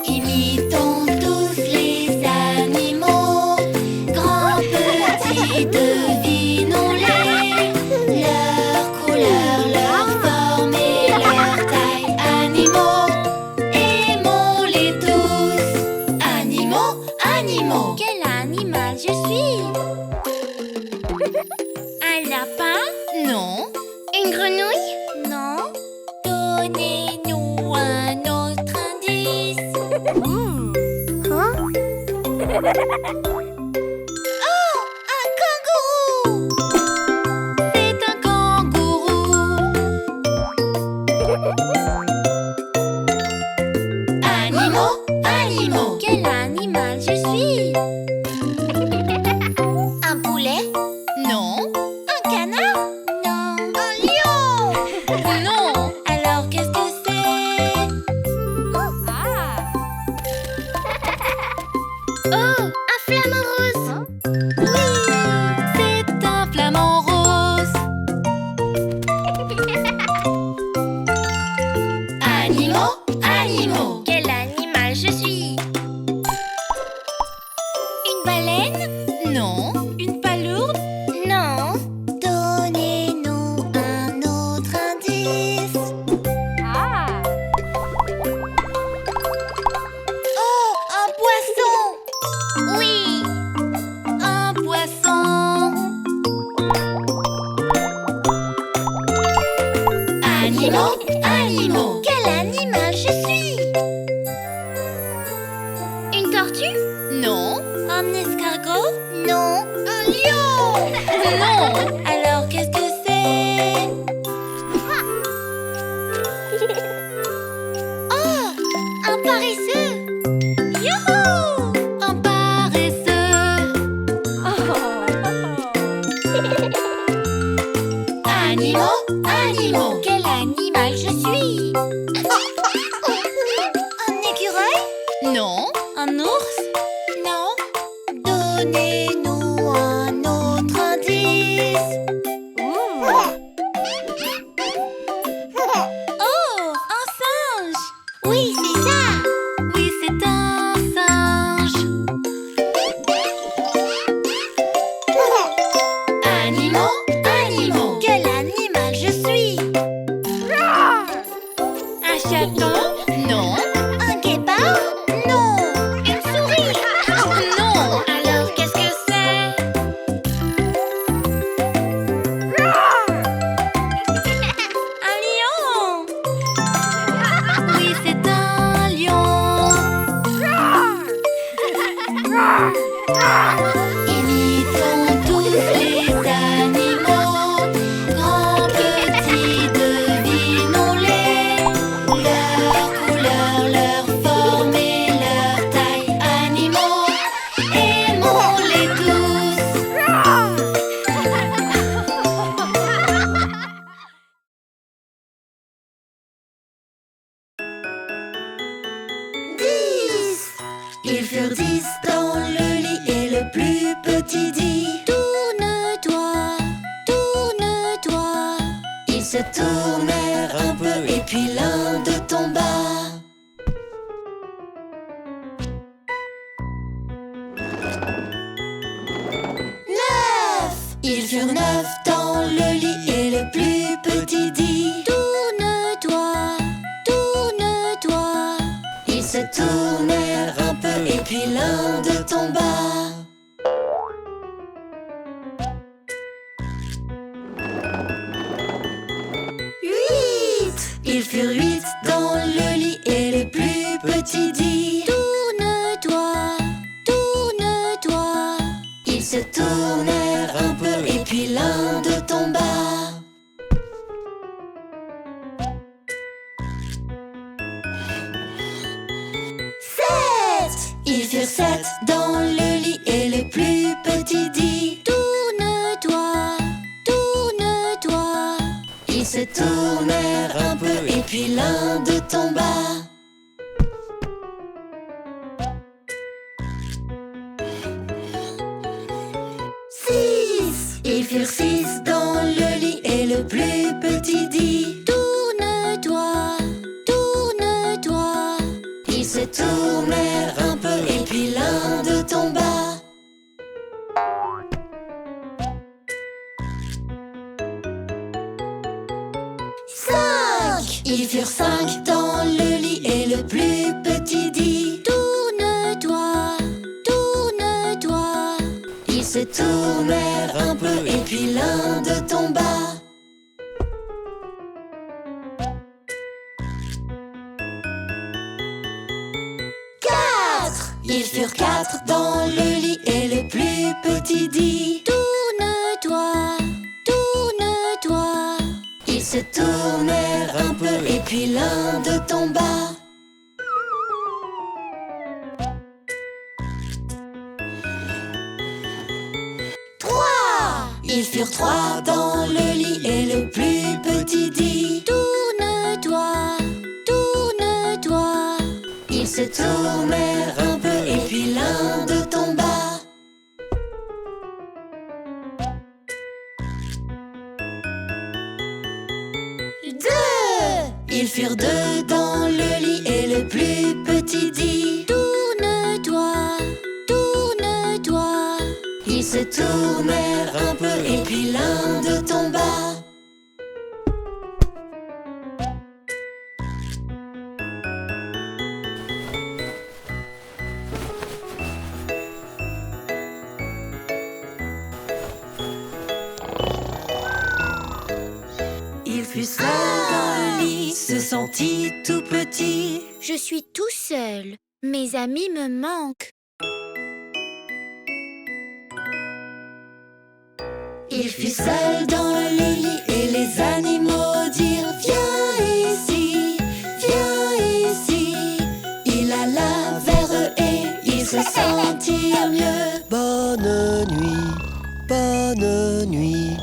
Imitons tous les animaux, grands, petits, devinons-les. Leur couleur, leur forme et leur taille. Animaux, aimons-les tous. Animaux, animaux. Quel animal je suis? Un lapin? Non. Une grenouille? Non. Donnez-nous un autre indice. Oh, un kangourou! C'est un kangourou. Animaux, animaux. Quel animal je suis? Un poulet? Non. Un canard? Non. Un lion? Non. Alors qu'est-ce que c'est? Oh, un flamant rose. Oui, c'est un flamant rose. Animaux, animaux. Quel animal je suis? Une baleine? Non. Une palourde? Non. Donnez-nous un autre indice. Oh, un poisson! Oui. Un poisson. Animaux, animaux. Quel animal je suis? Une tortue? Non. Un escargot? Non. Un lion? Non. Alors qu'est-ce que c'est? Oh, un paresseux. Youhou! Un paresseux. Animaux, animaux. Quel animal je suis? Un écureuil? Non. Un ours? Non. Donnez-nous un autre indice. Oh, un singe. Oui, c'est ça. Oui, c'est un singe. Animaux, animaux. Quel animal je suis? Un petit dit. Tourne-toi, tourne-toi. Ils se tournèrent un peu et puis l'un d'eux tomba. Ils furent 9 dans le lit et le plus petit dit. Tourne-toi, tourne-toi. Ils se tournèrent un peu et puis l'un d'eux tomba. Ils furent 8 dans le lit et le plus petit dit. Tourne-toi, tourne-toi. Ils se tournèrent un peu et puis l'un d'eux tomba. Ils furent 7 dans le lit et le plus petit dit. Tourne-toi, tourne-toi. Ils se tournèrent un peu et puis l'un d'eux tomba. Ils furent 6 dans le lit et le plus petit dit. Tourne-toi, tourne-toi. Ils se tournèrent un peu et puis l'un d'eux tomba. Ils furent 5 dans le lit et le plus petit dit. Tourne-toi, tourne-toi. Ils se tournèrent un peu et puis l'un d'eux tomba. Ils furent 4 dans le lit et le plus petit dit. Tourne-toi, tourne-toi. Ils se tournèrent un peu et puis l'un d'eux tomba. Ils furent 3 dans le lit et le plus petit dit. Tourne-toi, tourne-toi. Ils se tournèrent un peu et puis l'un d'eux tomba. Ils furent 2 dans le lit et le plus petit dit. Tourne-toi, tourne-toi. Ils se tournèrent un peu et puis l'un d'eux tomba. Il fut seul dans le lit, se sentit tout petit. Je suis tout seul. Mes amis me manquent. Il fut seul dans le lit et les animaux dirent viens ici, viens ici. Il alla vers eux et ils se sentirent mieux. Bonne nuit, bonne nuit.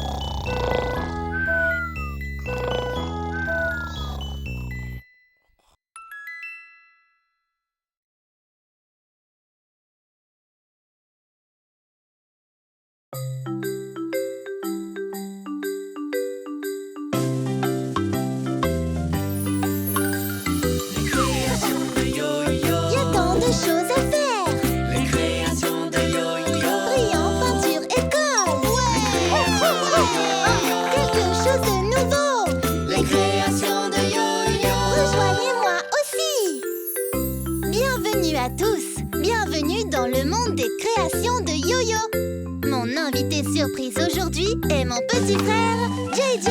Surprise aujourd'hui est mon petit frère JJ.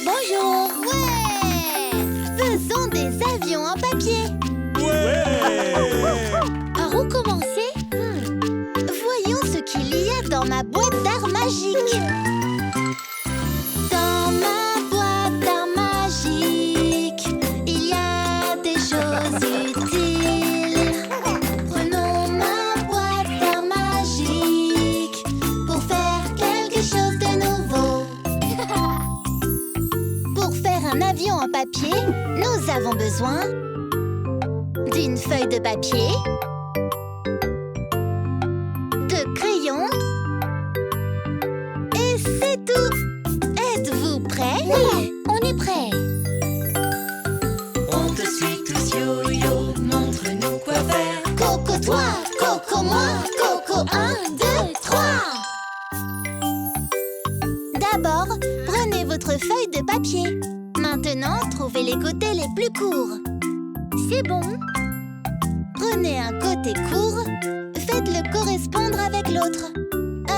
Bonjour. Ouais. Faisons des avions en papier. Ouais. Par où commencer? Voyons ce qu'il y a dans ma boîte d'art magique. Dans ma boîte d'art magique, il y a des choses utiles. Prenons ma boîte d'art magique pour faire quelque chose de nouveau. Pour faire un avion en papier, nous avons besoin d'une feuille de papier, de crayons Oui, on est prêt. On te suit tous yo-yo, montre-nous quoi faire. Coco toi, Coco moi, Coco 1, 2, 3. D'abord, prenez votre feuille de papier. Maintenant, trouvez les côtés les plus courts. C'est bon. Prenez un côté court, faites-le correspondre avec l'autre.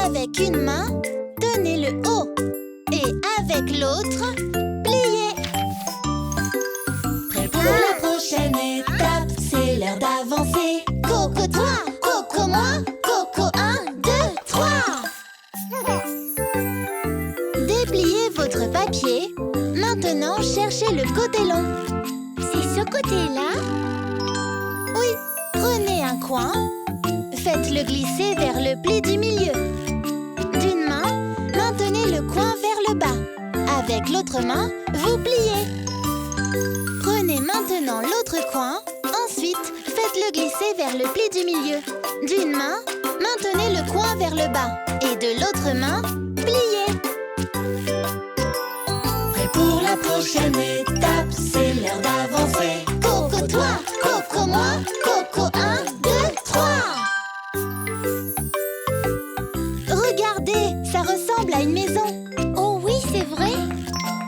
Avec une main, tenez le haut. Et avec l'autre, pliez. Prêt pour la prochaine étape, c'est l'heure d'avancer. Coco toi, Coco moi, Coco 1, 2, 3. Dépliez votre papier. Maintenant, cherchez le côté long. C'est ce côté-là? Oui, prenez un coin. Faites-le glisser vers le pli du milieu. D'une main, maintenez le coin vers le bas. Avec l'autre main, vous pliez. Prenez maintenant l'autre coin. Ensuite, faites-le glisser vers le pli du milieu. D'une main, maintenez le coin vers le bas. Et de l'autre main, pliez. Prêt pour la prochaine étape, c'est l'heure d'avancer. Coco toi, Coco moi, Coco 1, 2, 3. Regardez, ça ressemble à une maison. Oh oui, c'est vrai.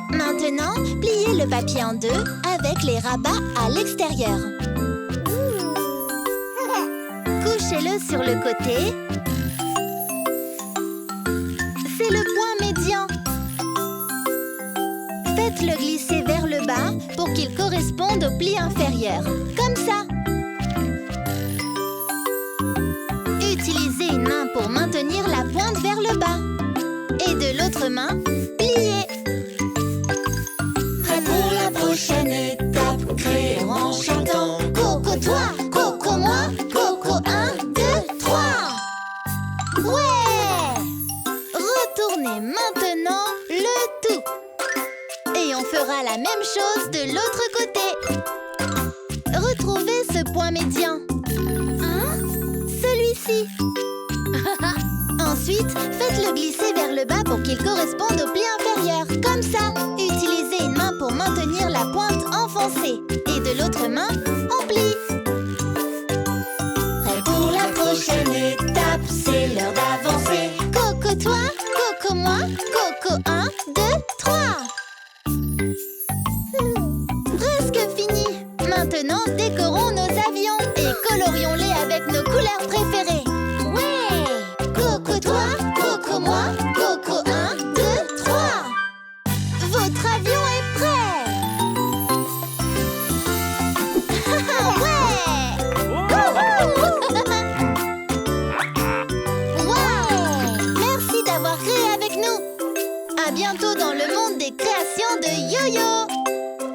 Maintenant, pliez le papier en deux avec les rabats à l'extérieur. Couchez-le sur le côté. C'est le point médian. Faites-le glisser vers le bas pour qu'il corresponde au pli inférieur. Comme ça. Utilisez une main pour maintenir la pointe vers le bas. Et de l'autre main, pliez. Prêt pour la prochaine étape, créons en chantant. Coco toi, Coco moi, Coco 1, 2, 3. Ouais! Retournez maintenant le tout. Et on fera la même chose de l'autre côté. Retrouvez ce point médian. Hein? Celui-ci. Ensuite, faites-le glisser vers le bas pour qu'il corresponde au pli inférieur. Comme ça. Utilisez une main pour maintenir la pointe enfoncée. Et de l'autre main, on plie. Prêt pour la prochaine étape, c'est l'heure d'avancer. Coco toi, Coco moi, Coco 1, 2, 3. Presque fini. Maintenant, décorons nos avions et colorions-les avec nos couleurs préférées. Ouais! Coco toi, Coco moi, Coco 1, 2, 3. Votre avion est prêt. Ouais! Merci d'avoir créé avec nous. À bientôt dans le monde des créations de Yo-Yo.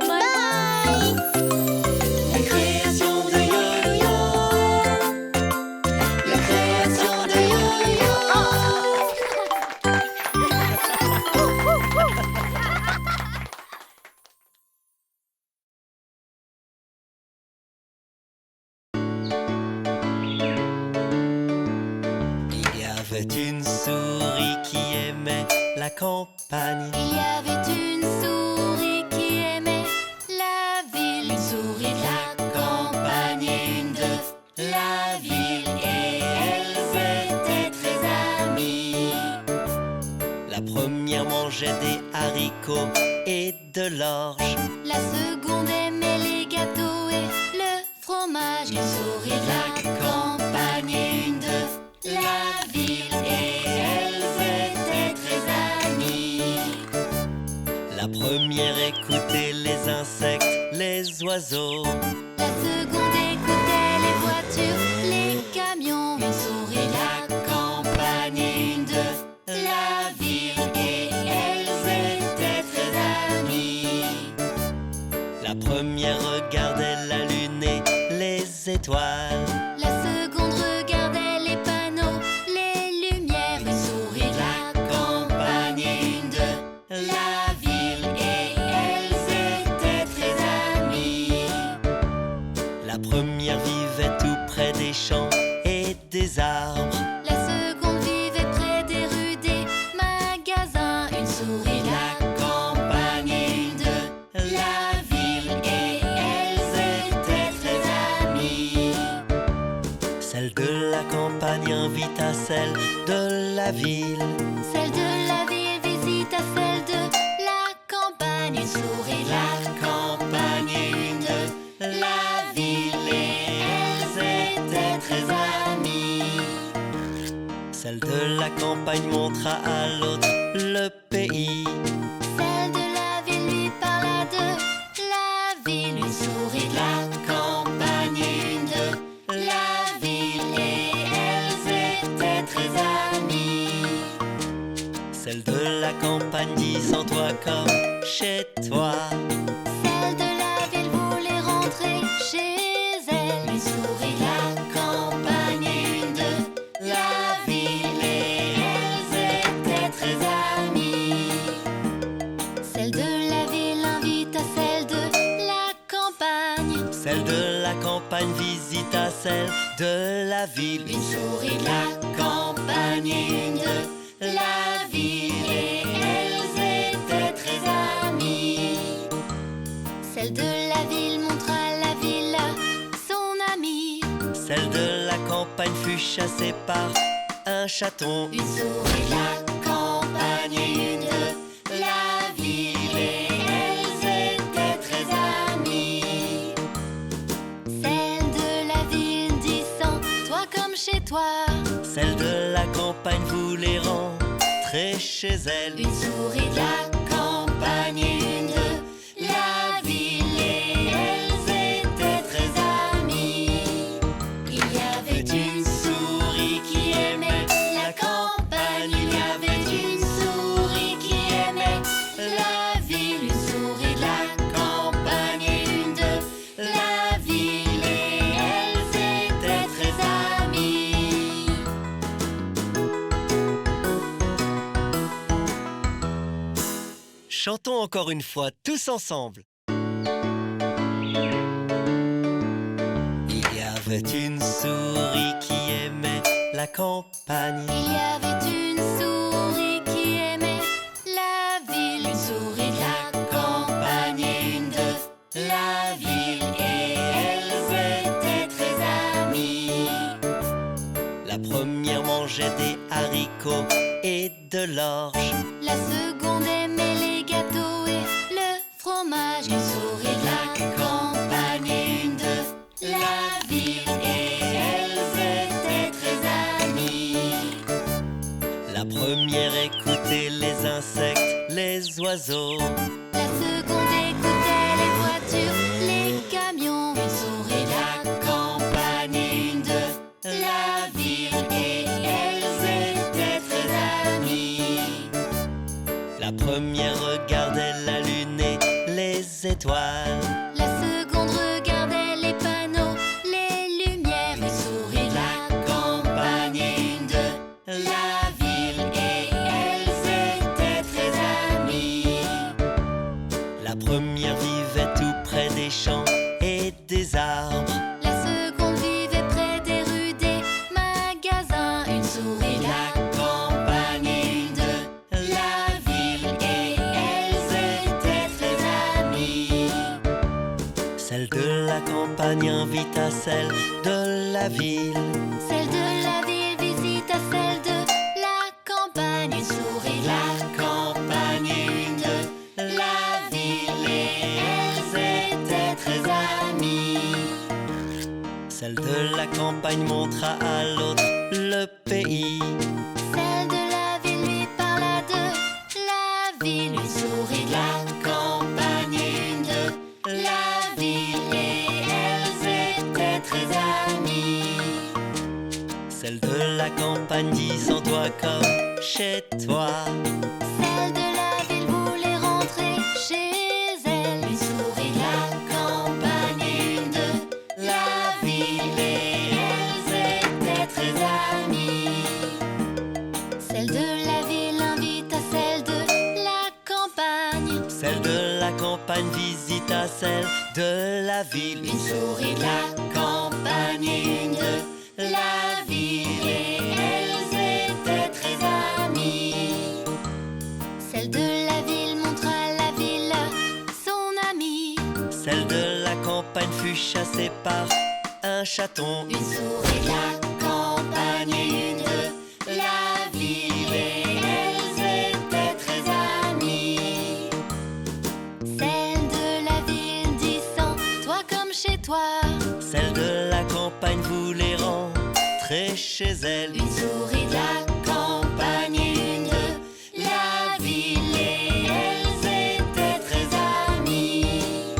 Bye! La création de yo-yo. La création de yo-yo. Il y avait une souris qui aimait la campagne. Il y avait une souris qui aimait la ville. Une souris de la campagne et une de la ville. Et elles étaient très amies. La première mangeait des haricots et de l'orge. La seconde aimait les gâteaux et le fromage. Une souris de la campagne et une de la ville. Et elles étaient très amies. La première écoutait les insectes, les oiseaux. La seconde écoutait les voitures, les camions. Une souris de la campagne et une de la ville. Et elles étaient très amies. La première regardait la lune et les étoiles. La seconde regardait les panneaux, les lumières. Une souris de la campagne et une de la ville. Et elles étaient très amies. La première vivait tout près des champs et des arbres. La seconde vivait près des rues, des magasins. Une souris de la campagne celle de la ville. Celle de la ville visite à celle de la campagne. Une souris, La campagne et une de la ville, et elles étaient très amies. Celle de la campagne montra à l'autre le pays. celle de la ville lui parla de la ville. Une souris, La campagne et une de la ville, et elles étaient très amies. Celle de la campagne dit sans toi comme chez toi. celle de la ville voulait rentrer chez elle. Une souris, la campagne et une de la ville, et elles étaient très amies. Celle de la ville invite à celle de la campagne. Celle de la campagne visita celle de la ville. Une souris, La campagne et une de la ville, et elles étaient très amies. celle de la ville montra la ville à son amie. Celle de la campagne fut chassée par un chaton. Une souris, La campagne et une de la ville, et elles étaient très amies. celle de la ville dit sans toi comme chez toi. Celle de la campagne voulait rentrer chez elle. Une souris, La campagne et une de la ville, et elles étaient très amies. il y avait Une souris qui aimait la campagne. Il y avait une souris qui aimait la ville. Une souris de la campagne et une de la ville, et elles étaient très amies. Chantons encore une fois tous ensemble. Il y avait une souris qui aimait la campagne. Il y avait une souris qui aimait la ville. Une souris de la Campagne et une de la ville, et elles étaient très amies. La première mangeait des haricots et de l'orge. La seconde aimait les gâteaux et le fromage. Une souris de la Campagne et une de la ville, et elles étaient très amies. La première écoutait les insectes, les oiseaux. La seconde écoutait les voitures, les camions. Une souris de la Campagne et une de la ville, et elles étaient très amies. La première regardait la lune et les étoiles. La seconde regardait les panneaux, les lumières. Une souris de la Campagne et une de la ville, et elles étaient très amies. La première vivait tout près des champs et des arbres. La seconde vivait près des rues, des magasins. Une souris de la Campagne et une de la ville, et elles étaient très amies. Celle de la campagne invita celle de la ville. celle de la ville visite à celle de la campagne. Une souris de la Campagne et une de la ville, et elles étaient très amies. Celle de la campagne montra à l'autre le pays. celle de la ville lui parla de la ville. Une souris de la Campagne et une de la ville, et elles étaient très amies. Celle de la campagne dit sans toi comme chez toi. celle de la ville voulait rentrer chez elle. Une souris de la Campagne et une de la ville, et elles étaient très amies. celle de la ville invite à celle de la campagne. Celle de la campagne visita celle de la ville. Une souris de la campagne et une de la ville, et elles étaient très amies. celle de la ville montra la ville à son amie. Celle de la campagne fut chassée par un chaton. Une souris de la Campagne et une de chez toi. Celle de la campagne voulait rentrer chez elle. Une souris de la campagne et une de la ville, et elles étaient très amies.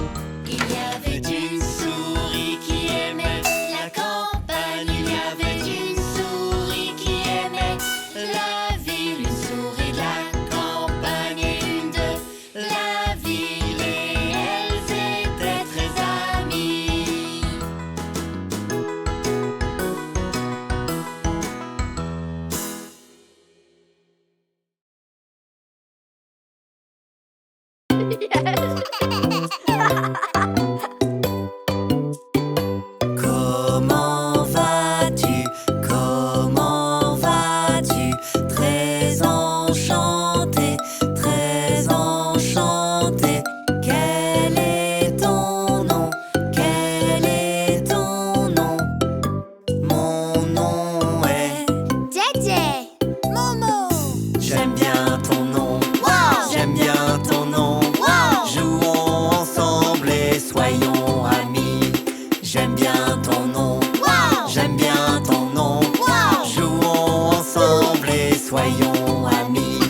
Il y avait une souris qui aimait la campagne, il y avait une souris qui aimait la ville. Une souris de la campagne et une de la ville, et elles étaient très amies. Comment vas-tu? Comment vas-tu? Très enchanté, très enchanté. Quel est ton nom? Quel est ton nom? Mon nom est... JJ, Momo. J'aime bien ton nom. Wow. J'aime bien ton nom. Wow. Jouons ensemble et soyons amis. J'aime bien ton nom. Wow. J'aime bien ton nom. Wow. Jouons ensemble et soyons amis.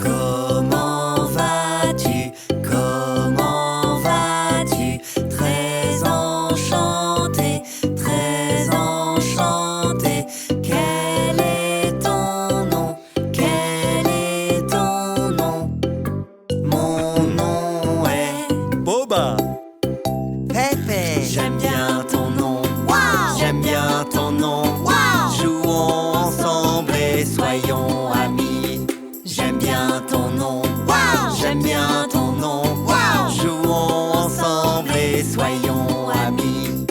Comment vas-tu? Comment vas-tu? Très enchanté, très enchanté. Quel est ton nom? Quel est ton nom? Mon nom est Boba. Pépé. J'aime bien ton nom. Wow. J'aime bien ton nom. Wow. Jouons ensemble et soyons amis. J'aime bien ton nom. Wow. J'aime bien ton nom. Wow. Jouons ensemble et soyons amis.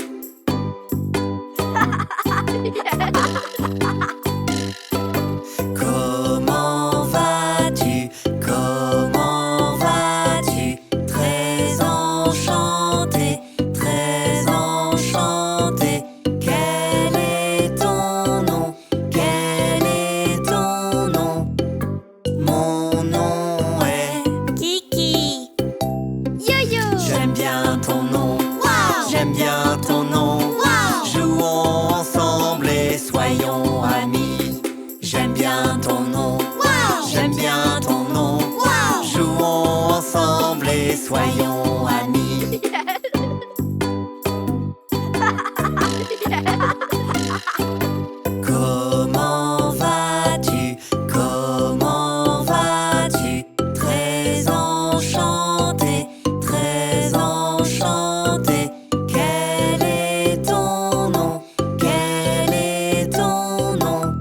Comment vas-tu? Comment vas-tu? Très enchanté, très enchanté. Quel est ton nom? Quel est ton nom? Mon nom est Kiki. Yo-yo. J'aime bien ton nom. Wow. J'aime bien ton nom. Wow. Jouons ensemble et soyons amis. J'aime bien ton nom. Wow. J'aime bien ton nom. Wow. Jouons ensemble et soyons amis. Comment vas-tu? Comment vas-tu? Très enchanté, très enchanté. Quel est ton nom? Quel est ton nom?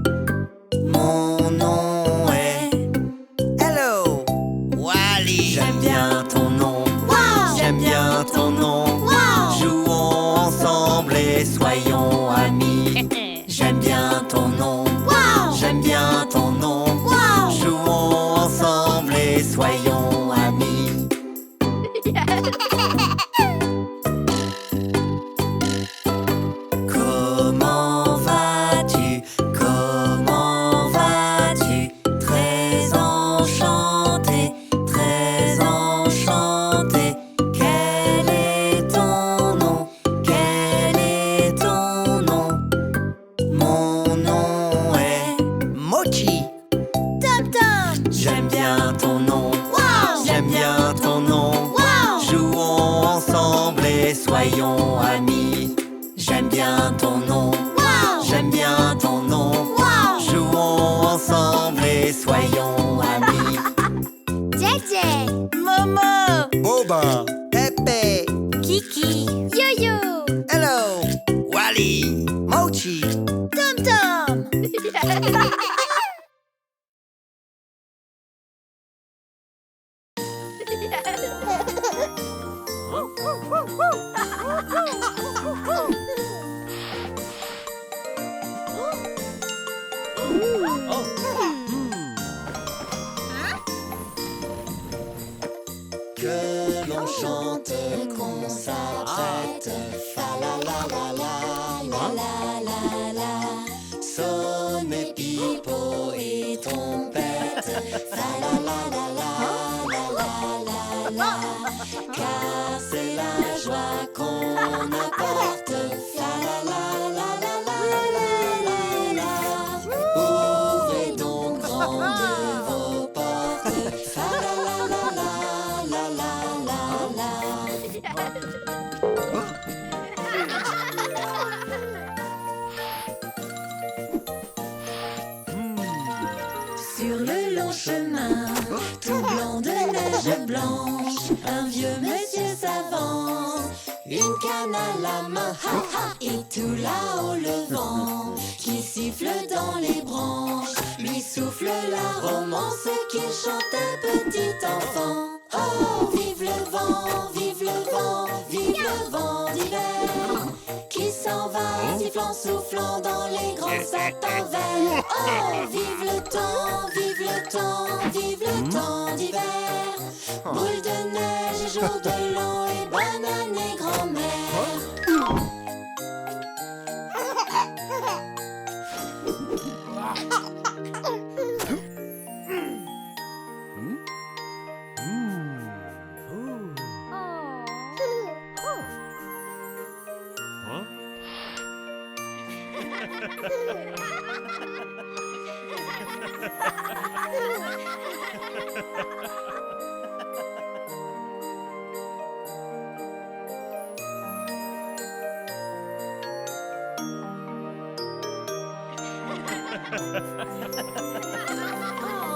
Mon nom est Hello, Wally. J'aime bien ton nom. Wow. J'aime bien ton nom. Wow. Jouons ensemble et soyons amis. J'aime bien ton nom. Wow. J'aime bien ton nom. Wow. Jouons ensemble et soyons amis. Comment vas-tu? Comment vas-tu? Très enchanté, très enchanté. Quel est ton nom? Quel est ton nom? Mon nom est Mochi. Tom Tom. J'aime bien ton nom. Wow. J'aime bien ton nom. Wow. Jouons ensemble et soyons amis. J'aime bien ton nom. Wow. J'aime bien ton nom. Wow. Jouons ensemble et soyons amis. JJ, Momo. Boba, Pepe, Kiki. Yo-yo. Hello, Wally, Mochi. Tom Tom. Que l'on chante, qu'on s'apprête, fa la la la la la la la la. Sonne pipeau et trompette, fa la la la la. la, car c'est la joie qu'on apporte. La la la la la la la la. Ouvrez donc grandes vos portes. La la la la la la la la. Sur le long chemin, tout blanc de neige blanche, un vieux monsieur s'avance, une canne à la main, ha ha, et tout là-haut le vent qui siffle dans les branches, lui souffle la romance qu'il chantait petit enfant. Oh, vive le vent, vive le vent, vive le vent d'hiver, qui s'en va sifflant, soufflant dans les grands sapins verts. Oh, vive le temps, vive le temps, vive le temps d'hiver, boule de neige et jour de l'an et bonne année grand-mère.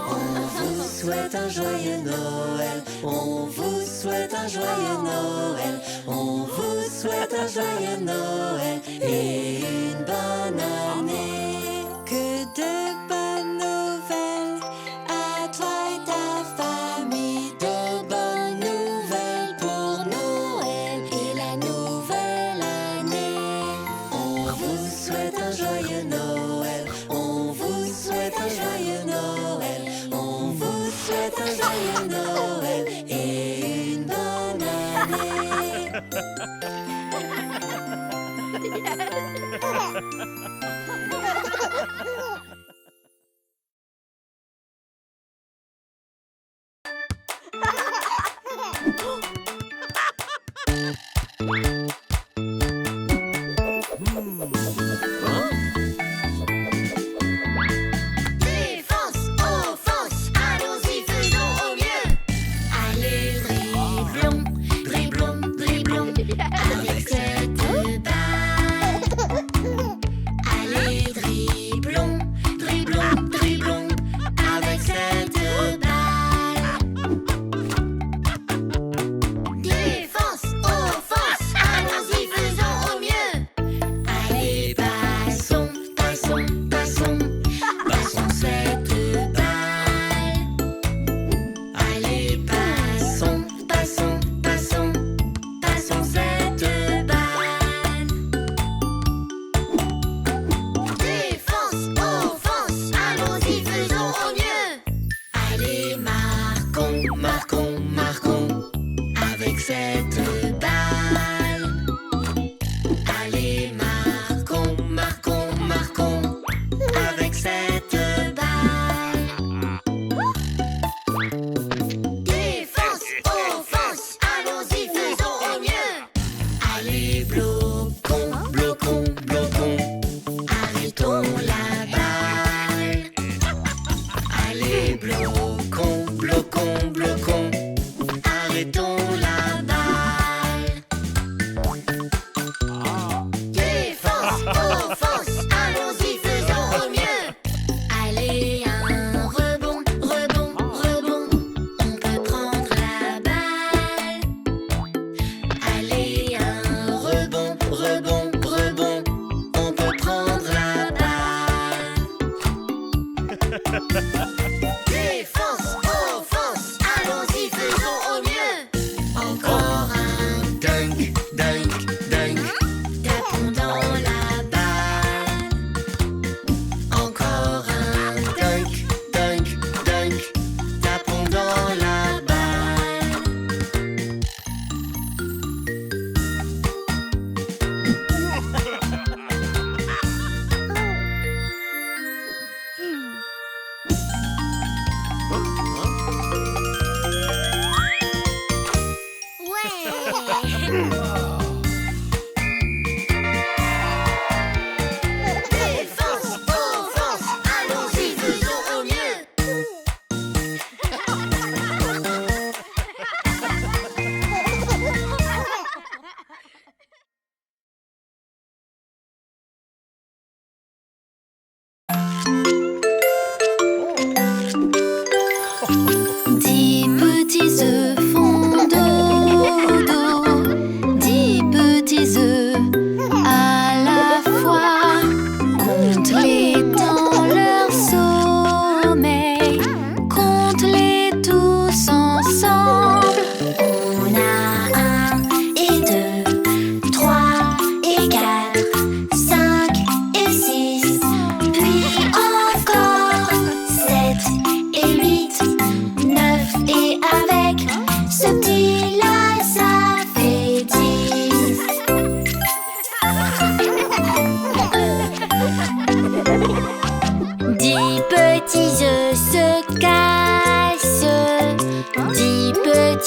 On vous souhaite un joyeux Noël, on vous souhaite un joyeux Noël, on vous souhaite un joyeux Noël et une bonne année. Que de bonnes nouvelles à toi et ta famille, de bonnes nouvelles pour Noël et la nouvelle année. On vous souhaite un joyeux Noël, on vous souhaite un joyeux Noël, on vous souhaite un joyeux Noël et une bonne année. Défense, offense, allons-y, faisons au mieux. Allez, dribblons, dribblons, dribblons, avec cette balle. Allez, dribblons, dribblons, dribblons, avec cette balle. Défense, offense, allons-y, faisons au mieux. Allez, passons, passons, passons, passons cette balle. Allez, passons, passons, passons, passons cette balle. Défense, offense, allons-y, faisons au mieux. Allez, marquons, marquons, marquons, avec cette balle. Allez, marquons, marquons, marquons, avec cette balle. Défense, offense, allons-y, faisons au mieux. Allez, bloquons, bloquons, bloquons, arrêtons la balle. Allez, bloquons, bloquons, bloquons, arrêtons la balle. Défense, offense, allons-y, faisons au mieux. Allez, un rebond, rebond, rebond, on peut prendre la balle. Allez, un rebond, rebond, rebond, on peut prendre la balle. Défense, offense, allons-y, faisons au mieux. Encore un dunk, dunk, dunk, tapons dans la balle. Encore un dunk, dunk, dunk, tapons dans la balle.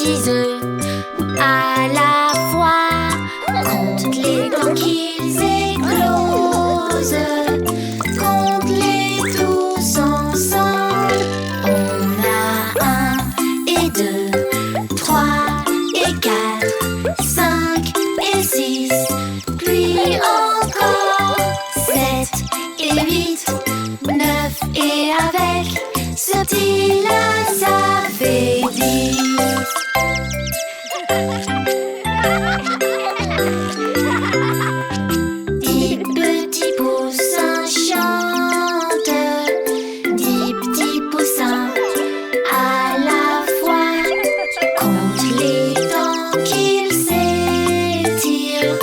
petits œufs à la fois. Compte les temps qu'ils éclosent. Compte-les tous ensemble. On a 1 et 2, 3 et 4, 5 et 6, puis encore 7 et 8, 9 et avec ce petit-là, ça fait 10. 10 petits poussins chantent, 10 petits poussins à la fois. Compte les temps qu'ils s'étirent,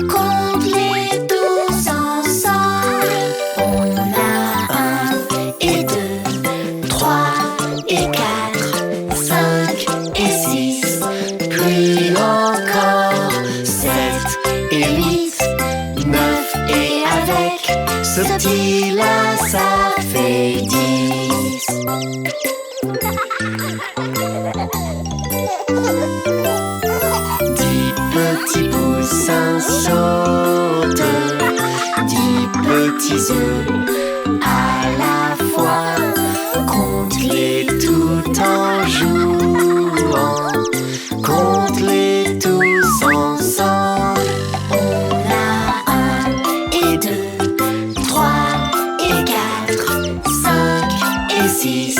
compte-les tous ensemble. On a 1 et 2, 3 et 4, 5 et 6, puis encore 7 et 8, 9 et avec ce petit-là, ça fait 10. 10 petits poussins sautent, 10 petits œufs à la fois. Compte-les tout en jouant, compte-les tous ensemble. On a 1 et 2, 3 et 4, 5 et 6,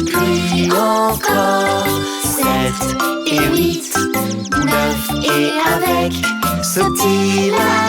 puis encore 7 et 8, 9 et avec ce petit-là,